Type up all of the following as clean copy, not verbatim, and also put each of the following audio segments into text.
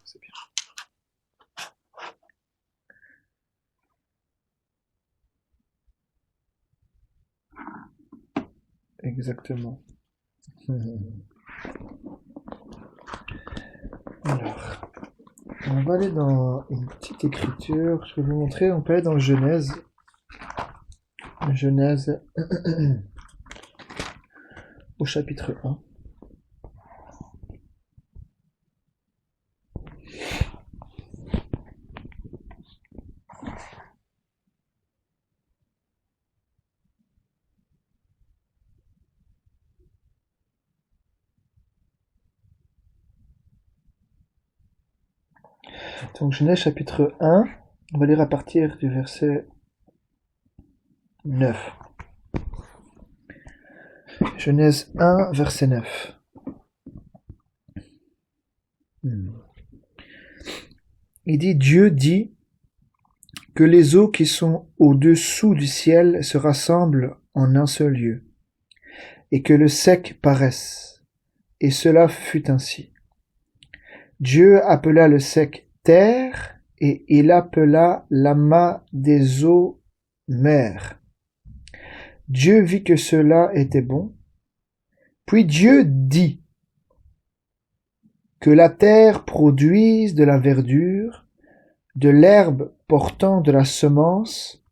c'est bien. Exactement. Alors, on va aller dans une petite écriture. Je vais vous montrer. On peut aller dans Genèse. Genèse au chapitre 1. Donc Genèse chapitre 1, on va lire à partir du verset 9. Genèse 1, verset 9. Il dit, Dieu dit que les eaux qui sont au-dessous du ciel se rassemblent en un seul lieu, et que le sec paraisse. Et cela fut ainsi. Dieu appela le sec terre, et il appela l'amas des eaux mer. Dieu vit que cela était bon. Puis Dieu dit que la terre produise de la verdure, de l'herbe portant de la semence,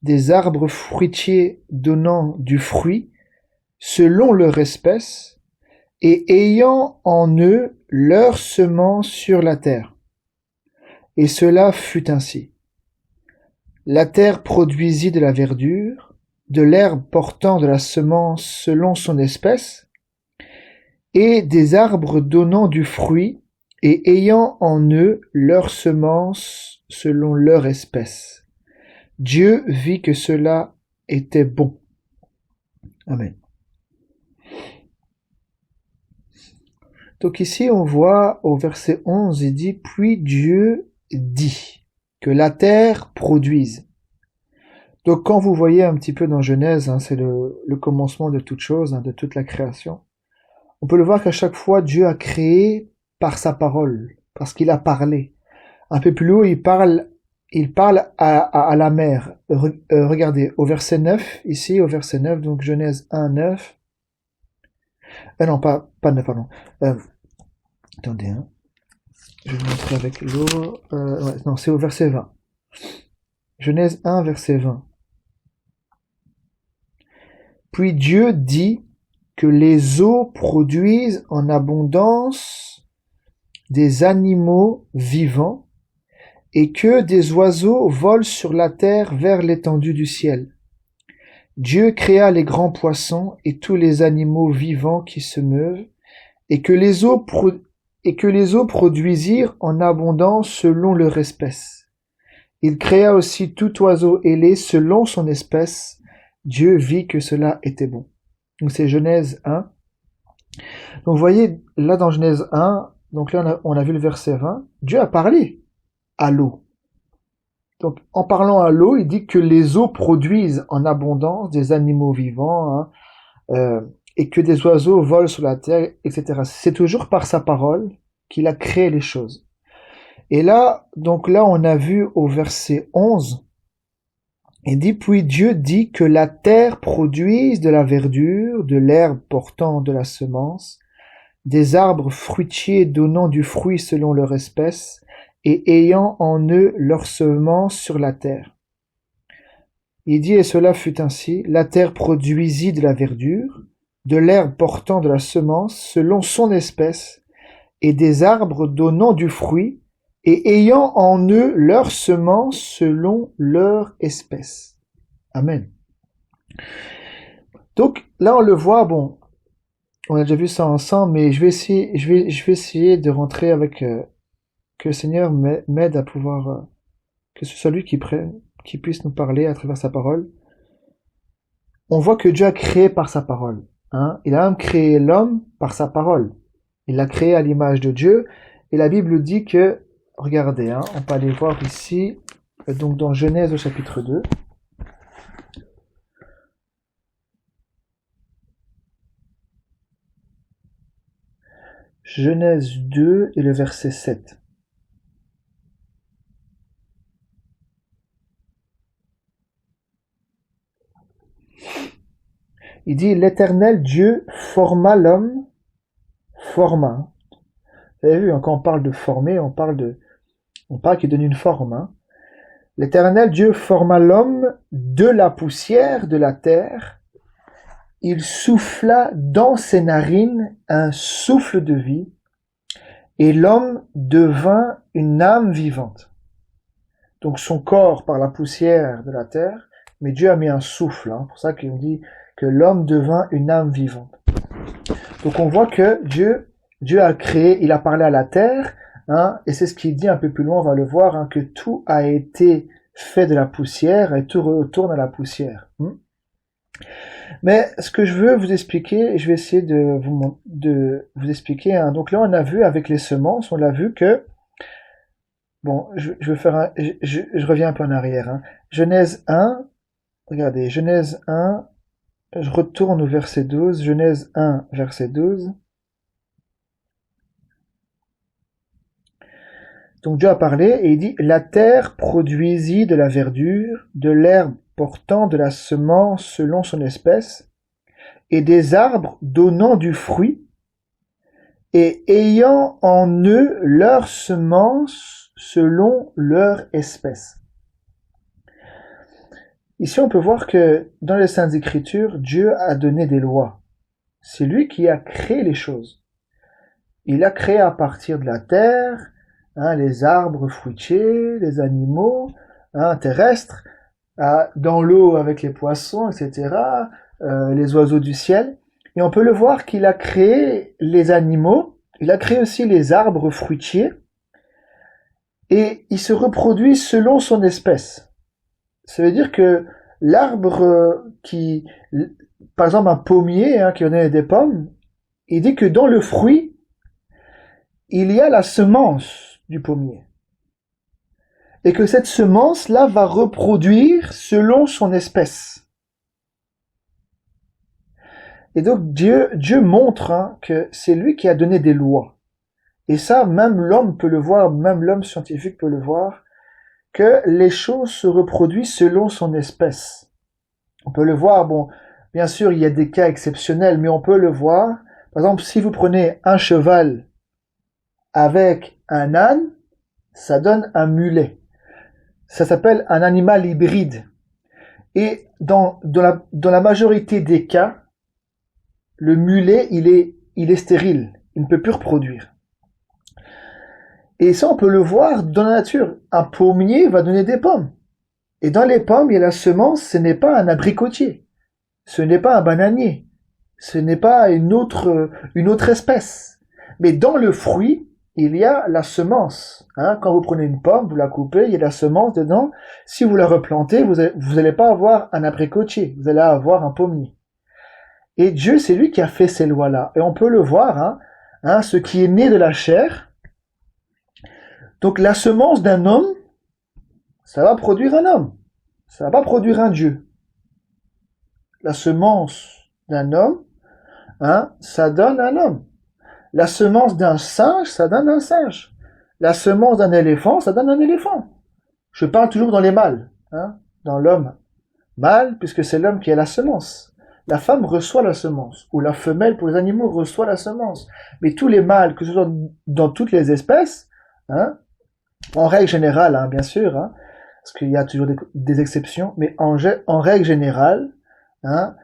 des arbres fruitiers donnant du fruit, selon leur espèce, et ayant en eux leur semence sur la terre. Et cela fut ainsi. La terre produisit de la verdure, de l'herbe portant de la semence selon son espèce, et des arbres donnant du fruit, et ayant en eux leur semence selon leur espèce. Dieu vit que cela était bon. Amen. Donc ici on voit au verset 11, il dit « Puis Dieu dit que la terre produise ». Donc quand vous voyez un petit peu dans Genèse, c'est le commencement de toute chose, de toute la création, on peut le voir qu'à chaque fois Dieu a créé par sa parole, parce qu'il a parlé. Un peu plus haut, il parle à la mer. Regardez, au verset 9, ici, au verset 9, donc Genèse 1, 9. Non, pas 9, pardon. Attendez, je vais vous montrer avec l'eau. Non, c'est au verset 20. Genèse 1, verset 20. Puis Dieu dit que les eaux produisent en abondance des animaux vivants, et que des oiseaux volent sur la terre vers l'étendue du ciel. Dieu créa les grands poissons et tous les animaux vivants qui se meuvent, et que les eaux produisirent en abondance selon leur espèce. Il créa aussi tout oiseau ailé selon son espèce. Dieu vit que cela était bon. Donc c'est Genèse 1. Donc vous voyez, là dans Genèse 1, donc là on a vu le verset 20, Dieu a parlé à l'eau. Donc, en parlant à l'eau, il dit que les eaux produisent en abondance des animaux vivants, et que des oiseaux volent sur la terre, etc. C'est toujours par sa parole qu'il a créé les choses. Et là, donc là, on a vu au verset 11, il dit, puis Dieu dit que la terre produise de la verdure, de l'herbe portant de la semence, des arbres fruitiers donnant du fruit selon leur espèce, et ayant en eux leur semence sur la terre. Il dit, et cela fut ainsi, la terre produisit de la verdure, de l'herbe portant de la semence selon son espèce, et des arbres donnant du fruit, et ayant en eux leur semence selon leur espèce. Amen. Donc là on le voit, bon, on a déjà vu ça ensemble, mais je vais essayer de rentrer avec que le Seigneur m'aide à pouvoir, que ce soit lui qui puisse nous parler à travers sa parole. On voit que Dieu a créé par sa parole. Il a même créé l'homme par sa parole. Il l'a créé à l'image de Dieu. Et la Bible dit que, regardez, on peut aller voir ici, donc dans Genèse au chapitre 2. Genèse 2 et le verset 7. Il dit, l'Éternel Dieu forma l'homme, forma. Vous avez vu, quand on parle de former, on parle qu'il donne une forme. Hein. L'Éternel Dieu forma l'homme de la poussière de la terre. Il souffla dans ses narines un souffle de vie, et l'homme devint une âme vivante. Donc son corps par la poussière de la terre, mais Dieu a mis un souffle. Hein, c'est pour ça qu'il dit que l'homme devint une âme vivante. Donc on voit que Dieu a créé, il a parlé à la terre, hein, et c'est ce qu'il dit un peu plus loin, on va le voir, hein, que tout a été fait de la poussière et tout retourne à la poussière. Mais ce que je veux vous expliquer, je vais essayer de vous expliquer. Hein. Donc là, on a vu avec les semences, on a vu que, bon, je vais faire je reviens un peu en arrière. Hein. Genèse 1, regardez, Genèse 1, je retourne au verset 12, Genèse 1, verset 12. Donc Dieu a parlé et il dit, la terre produisit de la verdure, de l'herbe portant de la semence selon son espèce, et des arbres donnant du fruit, et ayant en eux leur semence selon leur espèce. Ici, on peut voir que dans les Saintes Écritures, Dieu a donné des lois. C'est lui qui a créé les choses. Il a créé à partir de la terre, hein, les arbres fruitiers, les animaux hein, terrestres, dans l'eau avec les poissons, etc., les oiseaux du ciel. Et on peut le voir qu'il a créé les animaux, il a créé aussi les arbres fruitiers, et il se reproduit selon son espèce. Ça veut dire que l'arbre par exemple un pommier hein, qui en a des pommes, il dit que dans le fruit, il y a la semence du pommier. Et que cette semence-là va reproduire selon son espèce. Et donc Dieu montre hein, que c'est lui qui a donné des lois. Et ça, même l'homme peut le voir, même l'homme scientifique peut le voir, que les choses se reproduisent selon son espèce. On peut le voir, bon, bien sûr, il y a des cas exceptionnels, mais on peut le voir. Par exemple, si vous prenez un cheval avec un âne, ça donne un mulet. Ça s'appelle un animal hybride. Et dans la majorité des cas, le mulet, il est stérile. Il ne peut plus reproduire. Et ça, on peut le voir dans la nature. Un pommier va donner des pommes. Et dans les pommes, il y a la semence, ce n'est pas un abricotier. Ce n'est pas un bananier. Ce n'est pas une autre espèce. Mais dans le fruit, il y a la semence. Hein, quand vous prenez une pomme, vous la coupez, il y a la semence dedans. Si vous la replantez, vous allez pas avoir un abricotier. Vous allez avoir un pommier. Et Dieu, c'est lui qui a fait ces lois-là. Et on peut le voir, hein, ce qui est né de la chair. Donc la semence d'un homme, ça va produire un homme. Ça va pas produire un Dieu. La semence d'un homme, hein, ça donne un homme. La semence d'un singe, ça donne un singe. La semence d'un éléphant, ça donne un éléphant. Je parle toujours dans les mâles, hein, dans l'homme mâle, puisque c'est l'homme qui a la semence. La femme reçoit la semence, ou la femelle pour les animaux reçoit la semence. Mais tous les mâles, que ce soit dans toutes les espèces, hein, en règle générale, hein, bien sûr, hein, parce qu'il y a toujours des exceptions, mais en règle générale, hein,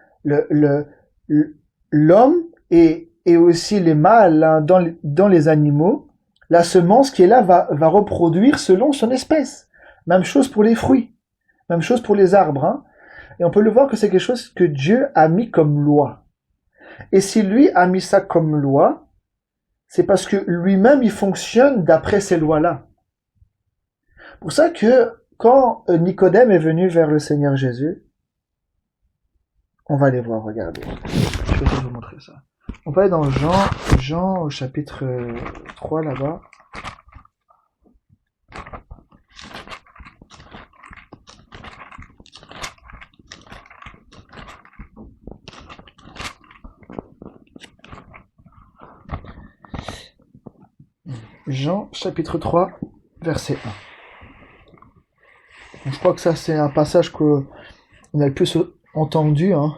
l'homme et aussi les mâles hein, dans les animaux, la semence qui est là va reproduire selon son espèce. Même chose pour les fruits, même chose pour les arbres. Hein. Et on peut le voir que c'est quelque chose que Dieu a mis comme loi. Et si lui a mis ça comme loi, c'est parce que lui-même il fonctionne d'après ces lois-là. Pour ça que quand Nicodème est venu vers le Seigneur Jésus, on va aller voir, regardez. Je vais vous montrer ça. On va aller dans Jean au chapitre 3 là-bas. Jean chapitre 3, verset 1. Je crois que ça c'est un passage qu'on a le plus entendu, hein.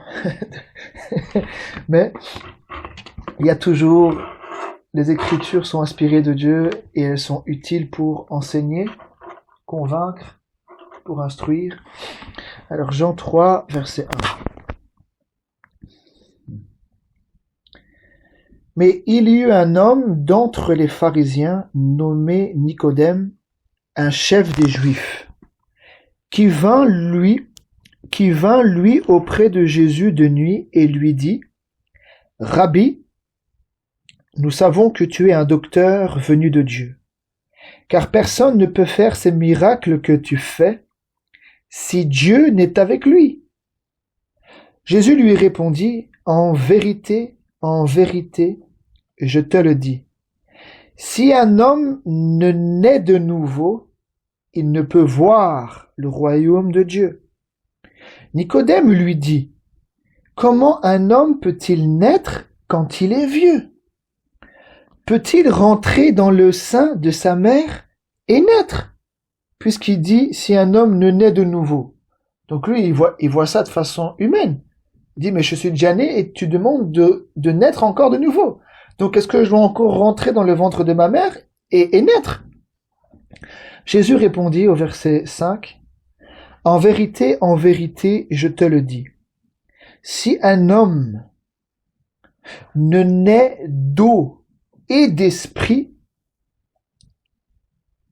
Mais il y a toujours, les Écritures sont inspirées de Dieu et elles sont utiles pour enseigner, convaincre, pour instruire. Alors Jean 3, verset 1. Mais il y eut un homme d'entre les pharisiens nommé Nicodème, un chef des Juifs, qui vint lui auprès de Jésus de nuit et lui dit: Rabbi, nous savons que tu es un docteur venu de Dieu, car personne ne peut faire ces miracles que tu fais si Dieu n'est avec lui. Jésus lui répondit: en vérité, je te le dis, si un homme ne naît de nouveau, il ne peut voir le royaume de Dieu. Nicodème lui dit: comment un homme peut-il naître quand il est vieux? Peut-il rentrer dans le sein de sa mère et naître? Puisqu'il dit si un homme ne naît de nouveau. Donc lui, il voit ça de façon humaine. Il dit mais je suis déjà né et tu demandes de naître encore de nouveau. Donc est-ce que je dois encore rentrer dans le ventre de ma mère et naître? Jésus répondit au verset 5: en vérité, je te le dis, si un homme ne naît d'eau et d'esprit,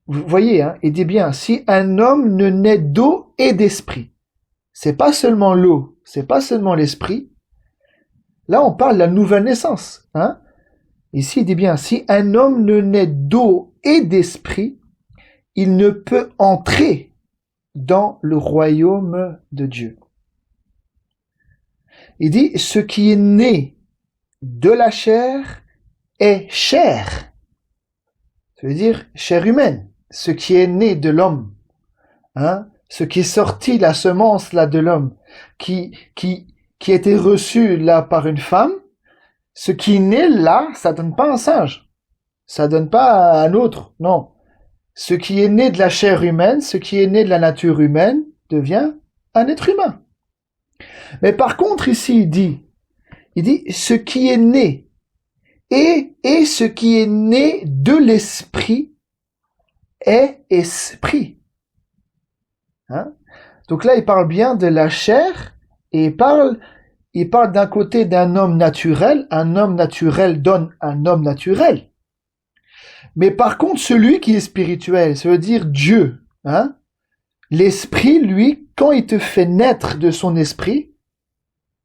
vous voyez, hein, il dit bien, si un homme ne naît d'eau et d'esprit, c'est pas seulement l'eau, c'est pas seulement l'esprit. Là, on parle de la nouvelle naissance, hein. Ici, il dit bien, si un homme ne naît d'eau et d'esprit, il ne peut entrer dans le royaume de Dieu. Il dit, ce qui est né de la chair est chair. Ça veut dire chair humaine. Ce qui est né de l'homme, hein, ce qui est sorti, la semence là de l'homme, qui a été reçu là par une femme, ce qui est né là, ça donne pas un singe, ça donne pas un autre, non. Ce qui est né de la chair humaine, ce qui est né de la nature humaine, devient un être humain. Mais par contre ici il dit ce qui est né et ce qui est né de l'esprit est esprit. Hein? Donc là, il parle bien de la chair et il parle d'un côté d'un homme naturel. Un homme naturel donne un homme naturel. Mais par contre, celui qui est spirituel, ça veut dire Dieu. Hein? L'esprit, lui, quand il te fait naître de son esprit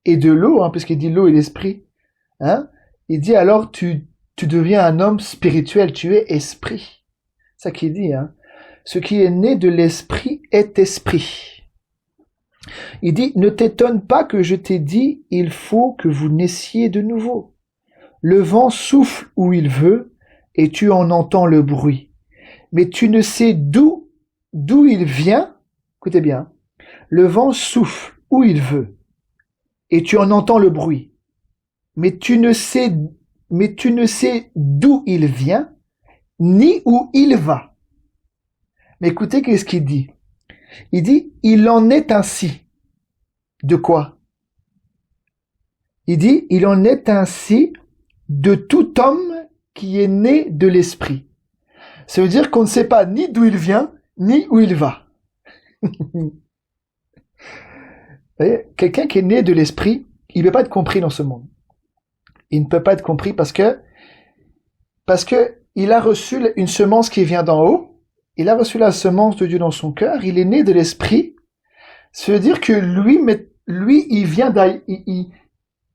et de l'eau, hein, puisqu'il dit l'eau et l'esprit, hein, il dit alors tu deviens un homme spirituel, tu es esprit. C'est ça qu'il dit. Hein. Ce qui est né de l'esprit est esprit. Il dit, ne t'étonne pas que je t'ai dit, il faut que vous naissiez de nouveau. Le vent souffle où il veut, et tu en entends le bruit. Mais tu ne sais d'où il vient. Écoutez bien. Le vent souffle où il veut, et tu en entends le bruit. Mais tu ne sais d'où il vient, ni où il va. Mais écoutez qu'est-ce qu'il dit. Il dit, il en est ainsi. De quoi? Il dit, il en est ainsi de tout homme qui est né de l'esprit. Ça veut dire qu'on ne sait pas ni d'où il vient, ni où il va. Quelqu'un qui est né de l'esprit, il ne peut pas être compris dans ce monde. Il ne peut pas être compris parce que il a reçu une semence qui vient d'en haut. Il a reçu la semence de Dieu dans son cœur. Il est né de l'esprit. Ça veut dire que lui, il vient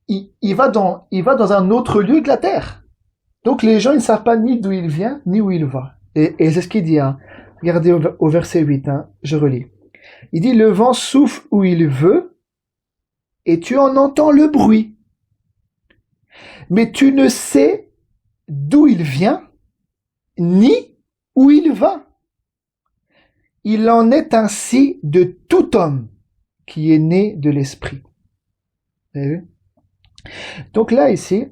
il va dans un autre lieu de la terre. Donc les gens, ils ne savent pas ni d'où il vient, ni où il va. Et c'est ce qu'il dit, hein. Regardez au verset 8, hein. Je relis. Il dit, le vent souffle où il veut, et tu en entends le bruit. Mais tu ne sais d'où il vient, ni où il va. Il en est ainsi de tout homme qui est né de l'esprit. Vous avez vu? Donc là, ici,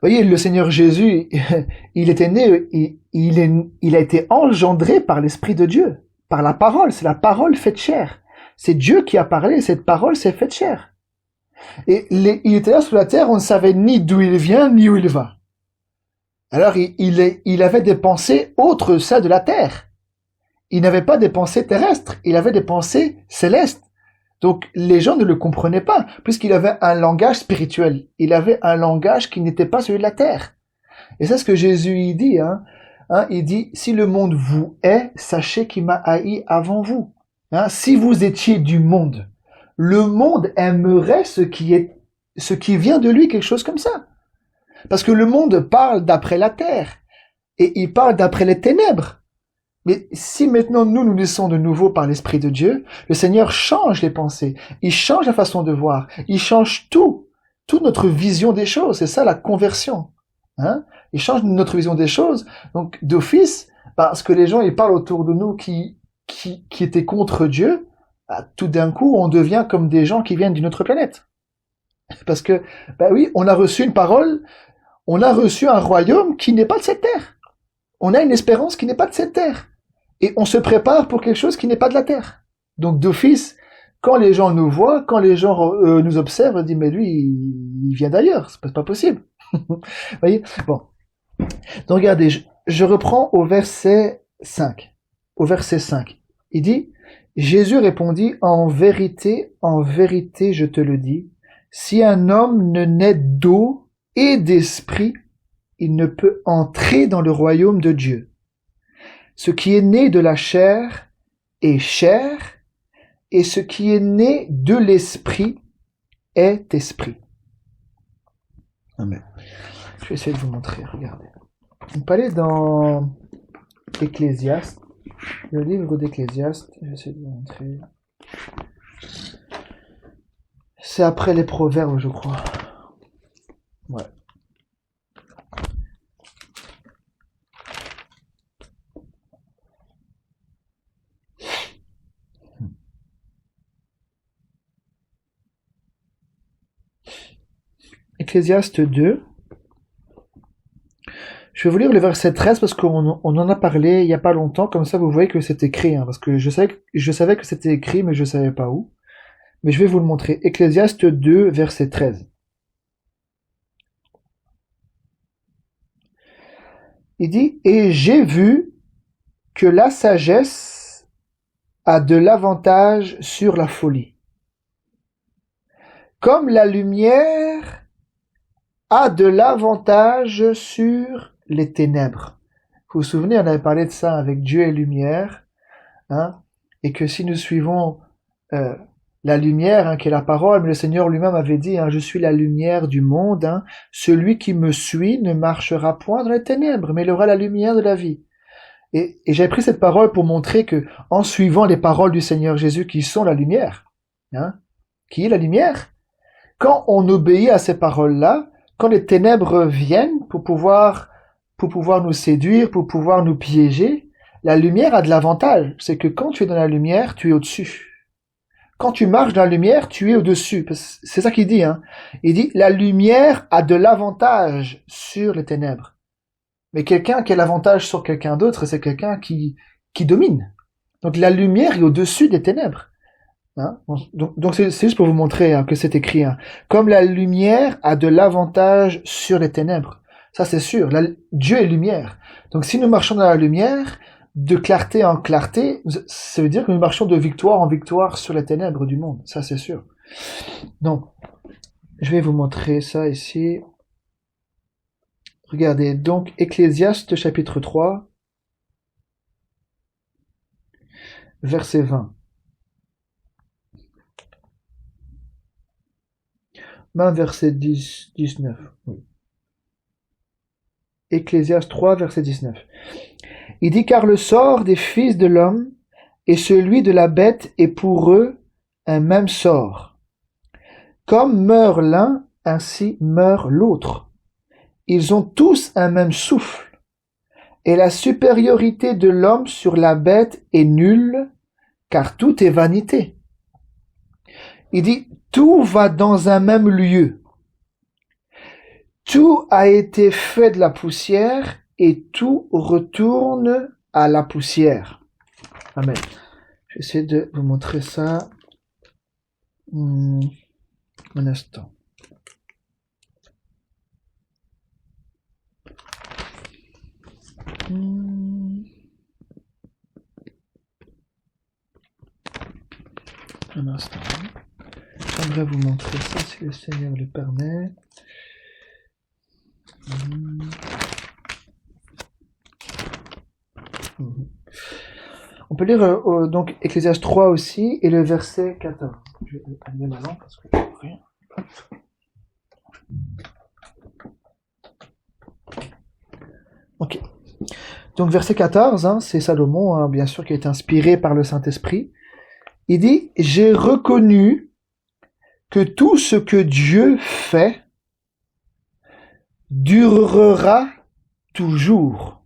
voyez, le Seigneur Jésus, il était né, il a été engendré par l'Esprit de Dieu, par la parole. C'est la parole faite chair. C'est Dieu qui a parlé, cette parole s'est faite chair. Et il était là sur la terre, on ne savait ni d'où il vient, ni où il va. Alors il avait des pensées autres celles de la terre. Il n'avait pas des pensées terrestres, il avait des pensées célestes. Donc les gens ne le comprenaient pas, puisqu'il avait un langage spirituel. Il avait un langage qui n'était pas celui de la terre. Et c'est ce que Jésus il dit. Il dit, si le monde vous hait, sachez qu'il m'a haï avant vous. Si vous étiez du monde, le monde aimerait ce qui vient de lui, quelque chose comme ça. Parce que le monde parle d'après la terre, et il parle d'après les ténèbres. Mais si maintenant nous naissons de nouveau par l'Esprit de Dieu, le Seigneur change les pensées, il change la façon de voir, il change toute notre vision des choses. C'est ça la conversion. Il change notre vision des choses. Donc d'office, parce que les gens ils parlent autour de nous qui étaient contre Dieu, tout d'un coup on devient comme des gens qui viennent d'une autre planète. Parce que, oui, on a reçu une parole, on a reçu un royaume qui n'est pas de cette terre. On a une espérance qui n'est pas de cette terre. Et on se prépare pour quelque chose qui n'est pas de la terre. Donc d'office, quand les gens nous voient, quand les gens nous observent, ils disent, mais lui, il vient d'ailleurs, c'est pas possible. Vous voyez? Bon. Donc regardez, je reprends au verset 5. Au verset 5. Il dit, Jésus répondit, en vérité, je te le dis, si un homme ne naît d'eau et d'esprit, il ne peut entrer dans le royaume de Dieu. Ce qui est né de la chair est chair, et ce qui est né de l'esprit est esprit. Amen. Je vais essayer de vous montrer, regardez. On peut aller dans Ecclésiaste, le livre d'Ecclésiaste, je vais essayer de vous montrer. C'est après les Proverbes, je crois. Ouais. Ecclésiaste 2. Je vais vous lire le verset 13 parce qu'on en a parlé il n'y a pas longtemps, comme ça vous voyez que c'est écrit, parce que je savais que c'était écrit, mais je ne savais pas où. Mais je vais vous le montrer. Ecclésiaste 2, verset 13. Il dit, et j'ai vu que la sagesse a de l'avantage sur la folie. Comme la lumière a de l'avantage sur les ténèbres. Vous vous souvenez, on avait parlé de ça avec Dieu et lumière, et que si nous suivons la lumière, qui est la parole, mais le Seigneur lui-même avait dit, je suis la lumière du monde, celui qui me suit ne marchera point dans les ténèbres, mais il aura la lumière de la vie. Et j'avais pris cette parole pour montrer que, en suivant les paroles du Seigneur Jésus qui sont la lumière, qui est la lumière, quand on obéit à ces paroles-là, quand les ténèbres viennent pour pouvoir nous séduire, pour pouvoir nous piéger, la lumière a de l'avantage. C'est que quand tu es dans la lumière, tu es au-dessus. Quand tu marches dans la lumière, tu es au-dessus. C'est ça qu'il dit. Il dit, la lumière a de l'avantage sur les ténèbres. Mais quelqu'un qui a l'avantage sur quelqu'un d'autre, c'est quelqu'un qui domine. Donc la lumière est au-dessus des ténèbres. Donc c'est juste pour vous montrer que c'est écrit. Comme la lumière a de l'avantage sur les ténèbres. Ça c'est sûr. Dieu est lumière. Donc si nous marchons dans la lumière, de clarté en clarté, ça veut dire que nous marchons de victoire en victoire sur les ténèbres du monde. Ça c'est sûr. Donc, je vais vous montrer ça ici. Regardez, donc Ecclésiaste chapitre 3, verset 20. Même verset 19. Oui. Ecclésiaste 3, verset 19. Il dit, car le sort des fils de l'homme et celui de la bête est pour eux un même sort. Comme meurt l'un, ainsi meurt l'autre. Ils ont tous un même souffle. Et la supériorité de l'homme sur la bête est nulle, car tout est vanité. Il dit, tout va dans un même lieu. Tout a été fait de la poussière et tout retourne à la poussière. Amen. Je vais essayer de vous montrer ça. Un instant. Un instant. J'aimerais vous montrer ça si le Seigneur le permet. On peut lire donc Ecclésiaste 3 aussi et le verset 14. Je vais allumer ma lampe parce que je vois rien. Ok. Donc verset 14, c'est Salomon, bien sûr, qui est inspiré par le Saint-Esprit. Il dit « J'ai reconnu que tout ce que Dieu fait durera toujours,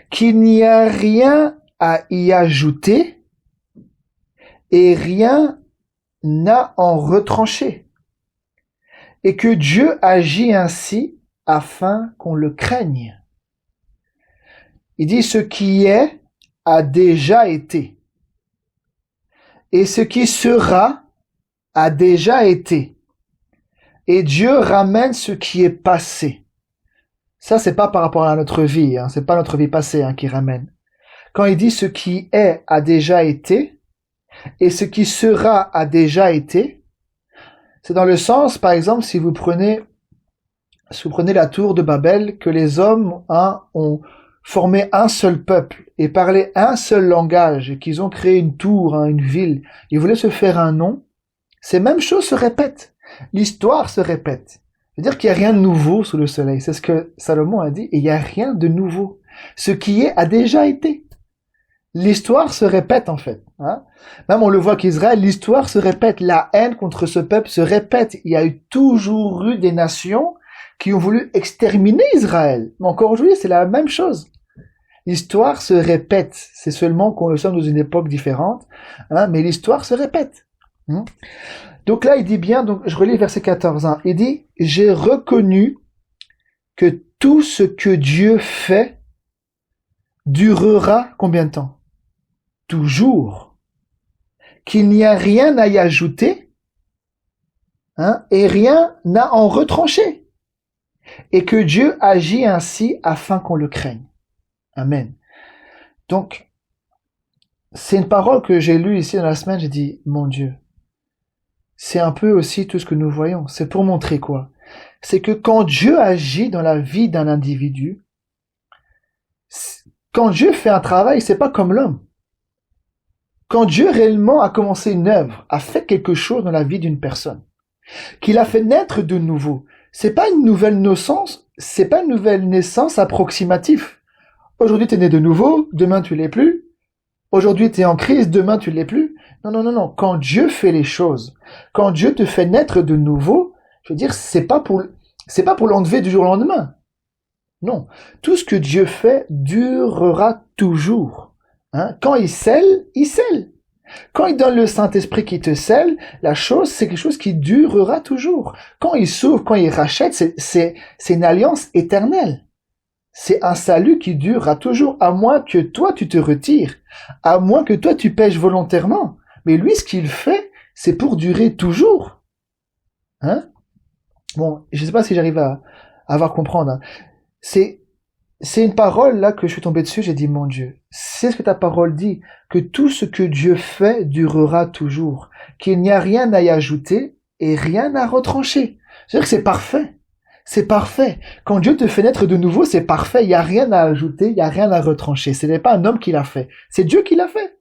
qu'il n'y a rien à y ajouter et rien à en retrancher, et que Dieu agit ainsi afin qu'on le craigne. » Il dit « Ce qui est a déjà été, et ce qui sera a déjà été. Et Dieu ramène ce qui est passé. » Ça, c'est pas par rapport à notre vie, c'est pas notre vie passée qui ramène. Quand il dit ce qui est a déjà été, et ce qui sera a déjà été, c'est dans le sens, par exemple, si vous prenez la tour de Babel, que les hommes ont formé un seul peuple et parlé un seul langage, et qu'ils ont créé une tour, une ville, ils voulaient se faire un nom, ces mêmes choses se répètent. L'histoire se répète. C'est-à-dire qu'il n'y a rien de nouveau sous le soleil. C'est ce que Salomon a dit, et il n'y a rien de nouveau. Ce qui est a déjà été. L'histoire se répète en fait. Même on le voit qu'Israël, l'histoire se répète. La haine contre ce peuple se répète. Il y a toujours eu des nations qui ont voulu exterminer Israël. Mais encore aujourd'hui, c'est la même chose. L'histoire se répète. C'est seulement qu'on le sommes dans une époque différente, mais l'histoire se répète. Donc là, il dit bien, donc je relis verset 14, il dit « J'ai reconnu que tout ce que Dieu fait durera combien de temps? Toujours. Qu'il n'y a rien à y ajouter, et rien à en retrancher. Et que Dieu agit ainsi afin qu'on le craigne. » Amen. Donc, c'est une parole que j'ai lue ici dans la semaine, j'ai dit, mon Dieu, c'est un peu aussi tout ce que nous voyons. C'est pour montrer quoi? C'est que quand Dieu agit dans la vie d'un individu, quand Dieu fait un travail, c'est pas comme l'homme. Quand Dieu réellement a commencé une œuvre, a fait quelque chose dans la vie d'une personne, qu'il a fait naître de nouveau, c'est pas une nouvelle naissance, c'est pas une nouvelle naissance approximative. Aujourd'hui, tu es né de nouveau, demain tu l'es plus. Aujourd'hui, tu es en crise, demain tu l'es plus. Non. Quand Dieu fait les choses, quand Dieu te fait naître de nouveau, je veux dire, c'est pas pour l'enlever du jour au lendemain. Non. Tout ce que Dieu fait durera toujours. Quand il scelle, il scelle. Quand il donne le Saint-Esprit qui te scelle, la chose, c'est quelque chose qui durera toujours. Quand il sauve, quand il rachète, c'est une alliance éternelle. C'est un salut qui durera toujours, à moins que toi tu te retires, à moins que toi tu pèches volontairement. Mais lui, ce qu'il fait, c'est pour durer toujours. Bon, je sais pas si j'arrive à comprendre. C'est une parole là que je suis tombé dessus, j'ai dit, mon Dieu, c'est ce que ta parole dit, que tout ce que Dieu fait durera toujours, qu'il n'y a rien à y ajouter et rien à retrancher. C'est-à-dire que c'est parfait. C'est parfait. Quand Dieu te fait naître de nouveau, c'est parfait. Il n'y a rien à ajouter, il n'y a rien à retrancher. Ce n'est pas un homme qui l'a fait. C'est Dieu qui l'a fait.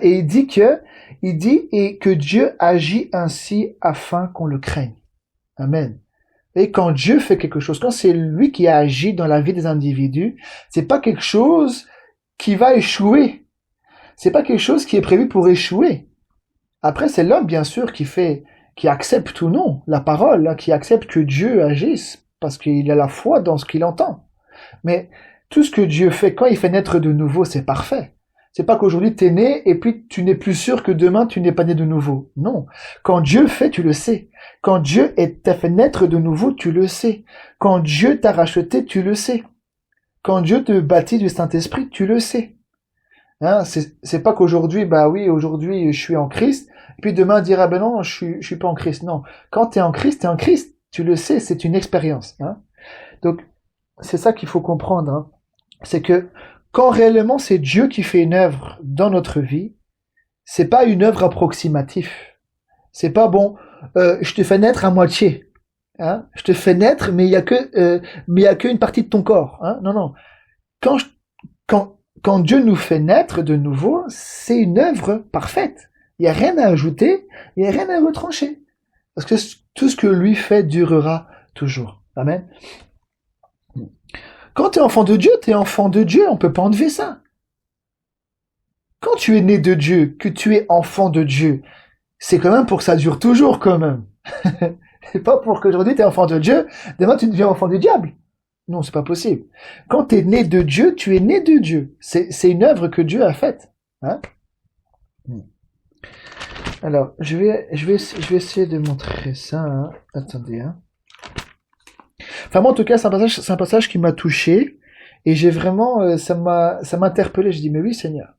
Et il dit que Dieu agit ainsi afin qu'on le craigne. Amen. Et quand Dieu fait quelque chose, quand c'est lui qui agit dans la vie des individus, c'est pas quelque chose qui va échouer. C'est pas quelque chose qui est prévu pour échouer. Après, c'est l'homme, bien sûr, qui accepte ou non la parole, qui accepte que Dieu agisse, parce qu'il a la foi dans ce qu'il entend. Mais tout ce que Dieu fait, quand il fait naître de nouveau, c'est parfait. C'est pas qu'aujourd'hui t'es né et puis tu n'es plus sûr que demain tu n'es pas né de nouveau. Non. Quand Dieu fait, tu le sais. Quand Dieu t'a fait naître de nouveau, tu le sais. Quand Dieu t'a racheté, tu le sais. Quand Dieu te baptise du Saint-Esprit, tu le sais. Hein, c'est pas qu'aujourd'hui, bah oui, aujourd'hui je suis en Christ, et puis demain dire ah ben non, je suis pas en Christ. Non. Quand t'es en Christ, t'es en Christ. Tu le sais, c'est une expérience. Hein. Donc c'est ça qu'il faut comprendre. Hein. C'est que quand réellement c'est Dieu qui fait une œuvre dans notre vie, c'est pas une œuvre approximative. C'est pas bon, je te fais naître à moitié. Hein. Je te fais naître, mais il y a que une partie de ton corps. Hein. Non, non. Quand, je- quand Dieu nous fait naître de nouveau, c'est une œuvre parfaite. Il n'y a rien à ajouter, il n'y a rien à retrancher. Parce que tout ce que lui fait durera toujours. Amen. Quand tu es enfant de Dieu, tu es enfant de Dieu, on peut pas enlever ça. Quand tu es né de Dieu, que tu es enfant de Dieu, c'est quand même pour que ça dure toujours quand même. C'est pas pour qu'aujourd'hui tu es enfant de Dieu, demain tu deviens enfant du diable. Non, c'est pas possible. Quand tu es né de Dieu, tu es né de Dieu. C'est une œuvre que Dieu a faite. Hein. Alors, je vais essayer de montrer ça. Hein. Attendez. Hein. Enfin, moi, en tout cas, c'est un passage qui m'a touché. Et j'ai vraiment, ça m'a interpellé. Je dis, mais oui, Seigneur,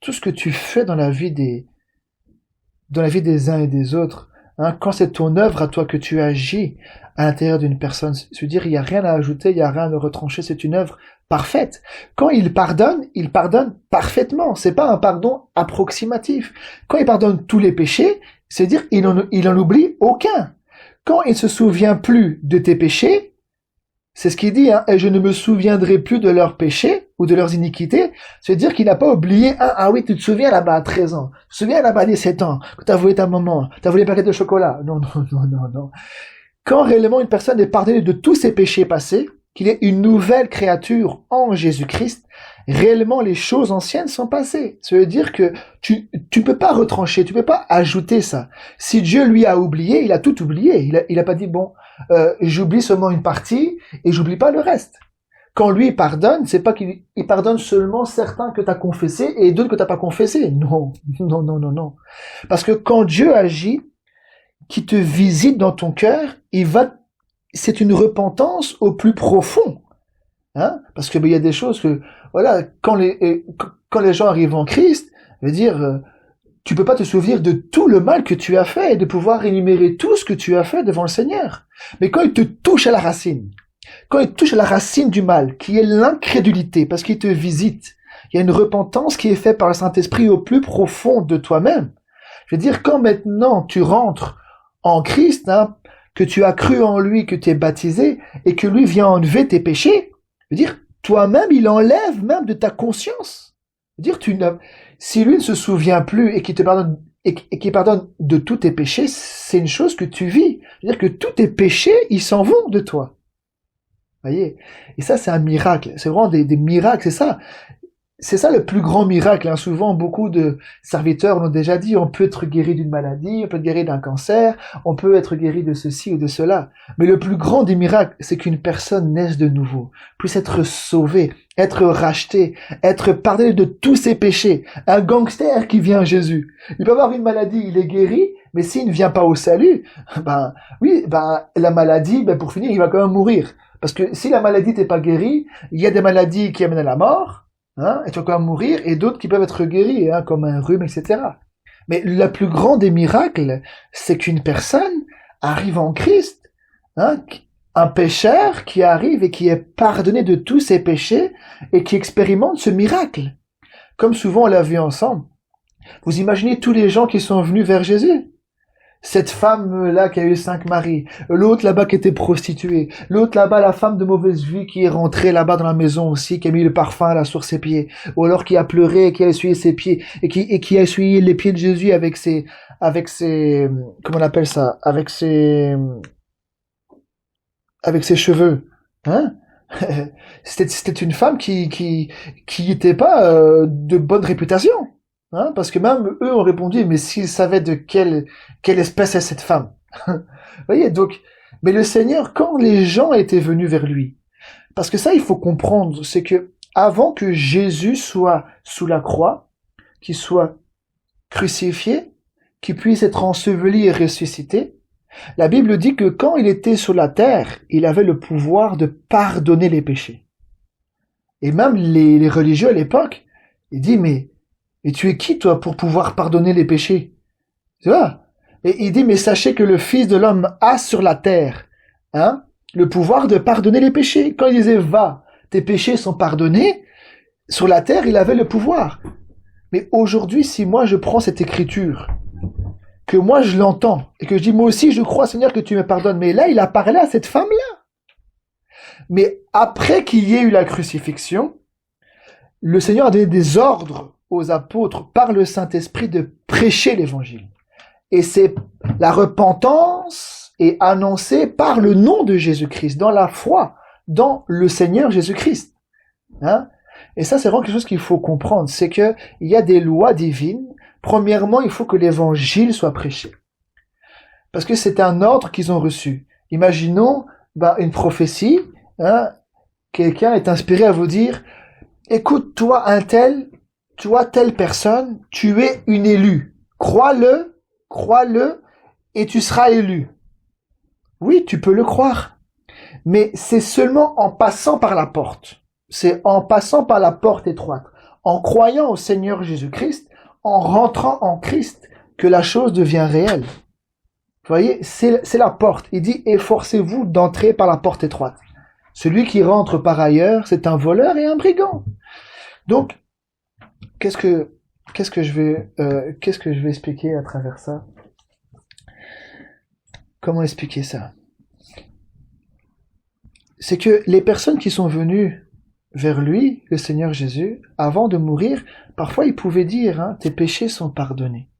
tout ce que tu fais dans la vie des uns et des autres, hein, quand c'est ton œuvre à toi que tu agis à l'intérieur d'une personne, se dire, il n'y a rien à ajouter, il n'y a rien à retrancher, c'est une œuvre parfaite. Quand il pardonne parfaitement. C'est pas un pardon approximatif. Quand il pardonne tous les péchés, c'est dire, il en oublie aucun. Quand il se souvient plus de tes péchés, c'est ce qu'il dit, hein, et je ne me souviendrai plus de leurs péchés ou de leurs iniquités. C'est-à-dire qu'il n'a pas oublié, ah oui, tu te souviens là-bas à 13 ans, tu te souviens là-bas à 17 ans, que t'as volé ta maman, t'as volé un paquet de chocolat. Non, non, non, non, non. Quand réellement une personne est pardonnée de tous ses péchés passés, qu'il est une nouvelle créature en Jésus-Christ, réellement les choses anciennes sont passées. Ça veut dire que tu peux pas retrancher, tu peux pas ajouter ça. Si Dieu lui a oublié, il a tout oublié. Il a pas dit bon, j'oublie seulement une partie et j'oublie pas le reste. Quand lui pardonne, c'est pas qu'il pardonne seulement certains que tu as confessés et d'autres que t'as pas confessés. Non, non, non, non, non. Parce que quand Dieu agit, qui te visite dans ton cœur, c'est une repentance au plus profond. Hein? Parce que il y a des choses que, voilà, quand les gens arrivent en Christ, veut dire, tu peux pas te souvenir de tout le mal que tu as fait et de pouvoir énumérer tout ce que tu as fait devant le Seigneur. Mais quand il te touche à la racine, quand il touche à la racine du mal, qui est l'incrédulité, parce qu'il te visite, il y a une repentance qui est faite par le Saint-Esprit au plus profond de toi-même. Je veux dire, quand maintenant tu rentres en Christ, hein, que tu as cru en lui, que tu es baptisé, et que lui vient enlever tes péchés, je veux dire, toi-même, il enlève même de ta conscience. Je veux dire, si lui ne se souvient plus et qu'il te pardonne, et qu'il pardonne de tous tes péchés, c'est une chose que tu vis. Je veux dire que tous tes péchés, ils s'en vont de toi. Voyez? Et ça, c'est un miracle. C'est vraiment des miracles, c'est ça. C'est ça le plus grand miracle. Hein. Souvent, beaucoup de serviteurs l'ont déjà dit, on peut être guéri d'une maladie, on peut être guéri d'un cancer, on peut être guéri de ceci ou de cela. Mais le plus grand des miracles, c'est qu'une personne naisse de nouveau, puisse être sauvée, être rachetée, être pardonnée de tous ses péchés. Un gangster qui vient à Jésus, il peut avoir une maladie, il est guéri, mais s'il ne vient pas au salut, la maladie, pour finir, il va quand même mourir. Parce que si la maladie n'est pas guérie, il y a des maladies qui amènent à la mort, hein, et tu vas quand même mourir, et d'autres qui peuvent être guéris, hein, comme un rhume, etc. Mais le plus grand des miracles, c'est qu'une personne arrive en Christ, hein, un pécheur qui arrive et qui est pardonné de tous ses péchés et qui expérimente ce miracle. Comme souvent on l'a vu ensemble. Vous imaginez tous les gens qui sont venus vers Jésus? Cette femme-là qui a eu 5 maris, l'autre là-bas qui était prostituée, l'autre là-bas, la femme de mauvaise vie qui est rentrée là-bas dans la maison aussi, qui a mis le parfum là sur ses pieds, ou alors qui a pleuré, qui a essuyé ses pieds, et qui a essuyé les pieds de Jésus avec ses, comment on appelle ça, avec ses cheveux, hein? C'était une femme qui était pas de bonne réputation. Hein, parce que même eux ont répondu, mais s'ils savaient de quelle espèce est cette femme. Vous voyez, donc, mais le Seigneur, quand les gens étaient venus vers lui, parce que ça, il faut comprendre, c'est que avant que Jésus soit sous la croix, qu'il soit crucifié, qu'il puisse être enseveli et ressuscité. La Bible dit que quand il était sur la terre, il avait le pouvoir de pardonner les péchés. Et même les religieux à l'époque, ils disent, mais tu es qui toi pour pouvoir pardonner les péchés? Tu vois? Et il dit, mais sachez que le Fils de l'homme a sur la terre, le pouvoir de pardonner les péchés. Quand il disait, va, tes péchés sont pardonnés, sur la terre, il avait le pouvoir. Mais aujourd'hui, si moi je prends cette écriture, que moi je l'entends, et que je dis, moi aussi je crois Seigneur que tu me pardonnes, mais là il a parlé à cette femme-là. Mais après qu'il y ait eu la crucifixion, le Seigneur a donné des ordres aux apôtres par le Saint-Esprit de prêcher l'évangile. Et c'est la repentance est annoncée par le nom de Jésus-Christ, dans la foi, dans le Seigneur Jésus-Christ. Et ça, c'est vraiment quelque chose qu'il faut comprendre, c'est que il y a des lois divines. Premièrement, il faut que l'évangile soit prêché. Parce que c'est un ordre qu'ils ont reçu. Imaginons une prophétie, quelqu'un est inspiré à vous dire, écoute, toi, telle personne, tu es une élue. Crois-le, et tu seras élu. Oui, tu peux le croire. Mais c'est seulement en passant par la porte. C'est en passant par la porte étroite, en croyant au Seigneur Jésus-Christ, en rentrant en Christ, que la chose devient réelle. Vous voyez, c'est la porte. Il dit, efforcez-vous d'entrer par la porte étroite. Celui qui rentre par ailleurs, c'est un voleur et un brigand. Donc, qu'est-ce que je vais expliquer à travers ça? Comment expliquer ça? C'est que les personnes qui sont venues vers lui, le Seigneur Jésus, avant de mourir, parfois ils pouvaient dire, tes péchés sont pardonnés.